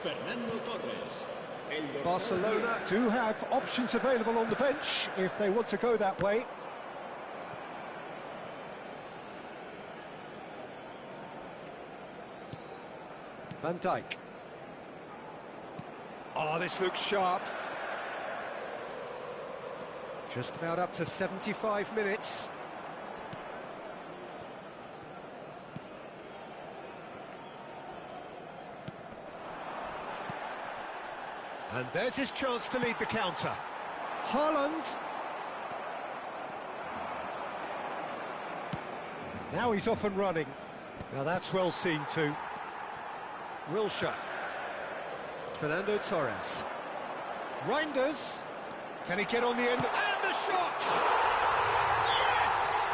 Fernando Torres. El dorsal Barcelona do have options available on the bench if they want to go that way. Van Dijk. Oh, this looks sharp. Just about up to 75 minutes. And there's his chance to lead the counter. Haaland. Now he's off and running. Now that's well seen too. Wilshere. Fernando Torres. Reinders. Can he get on the end? And the shot! Yes!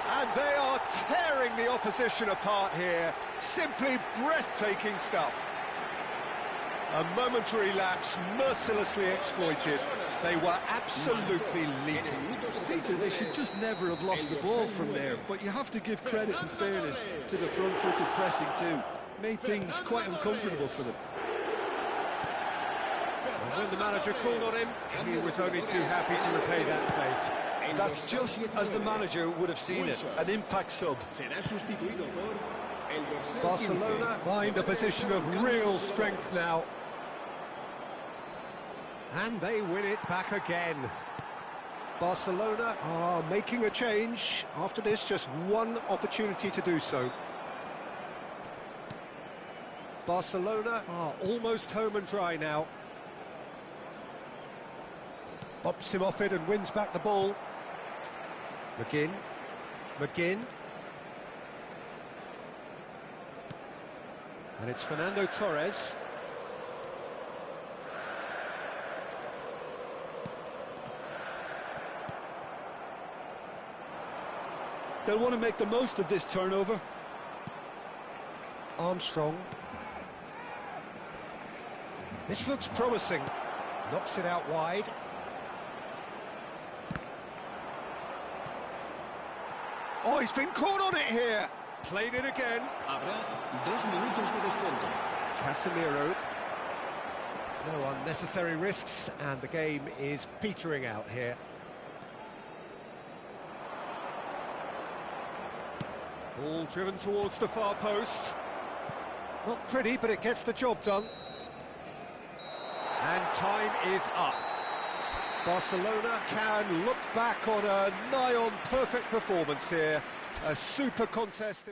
And they are tearing the opposition apart here. Simply breathtaking stuff. A momentary lapse, mercilessly exploited. They were absolutely lethal. Peter, they should just never have lost the ball from there, but you have to give credit and fairness to the front-footed pressing too. Made things quite uncomfortable for them. And when the manager called on him, he was only too happy to repay that fate. That's just as the manager would have seen it, an impact sub. Barcelona find a position of real strength now. And they win it back again. Barcelona are making a change. After this, just one opportunity to do so. Barcelona are almost home and dry now. Bops him off it and wins back the ball. McGinn. And it's Fernando Torres. They'll want to make the most of this turnover. Armstrong. This looks promising. Knocks it out wide. Oh, he's been caught on it here. Played it again. Habrá 2 minutos de descuento. Casemiro. No unnecessary risks, and the game is petering out here. Ball driven towards the far post. Not pretty, but it gets the job done. And time is up. Barcelona can look back on a nigh-on perfect performance here. A super contest.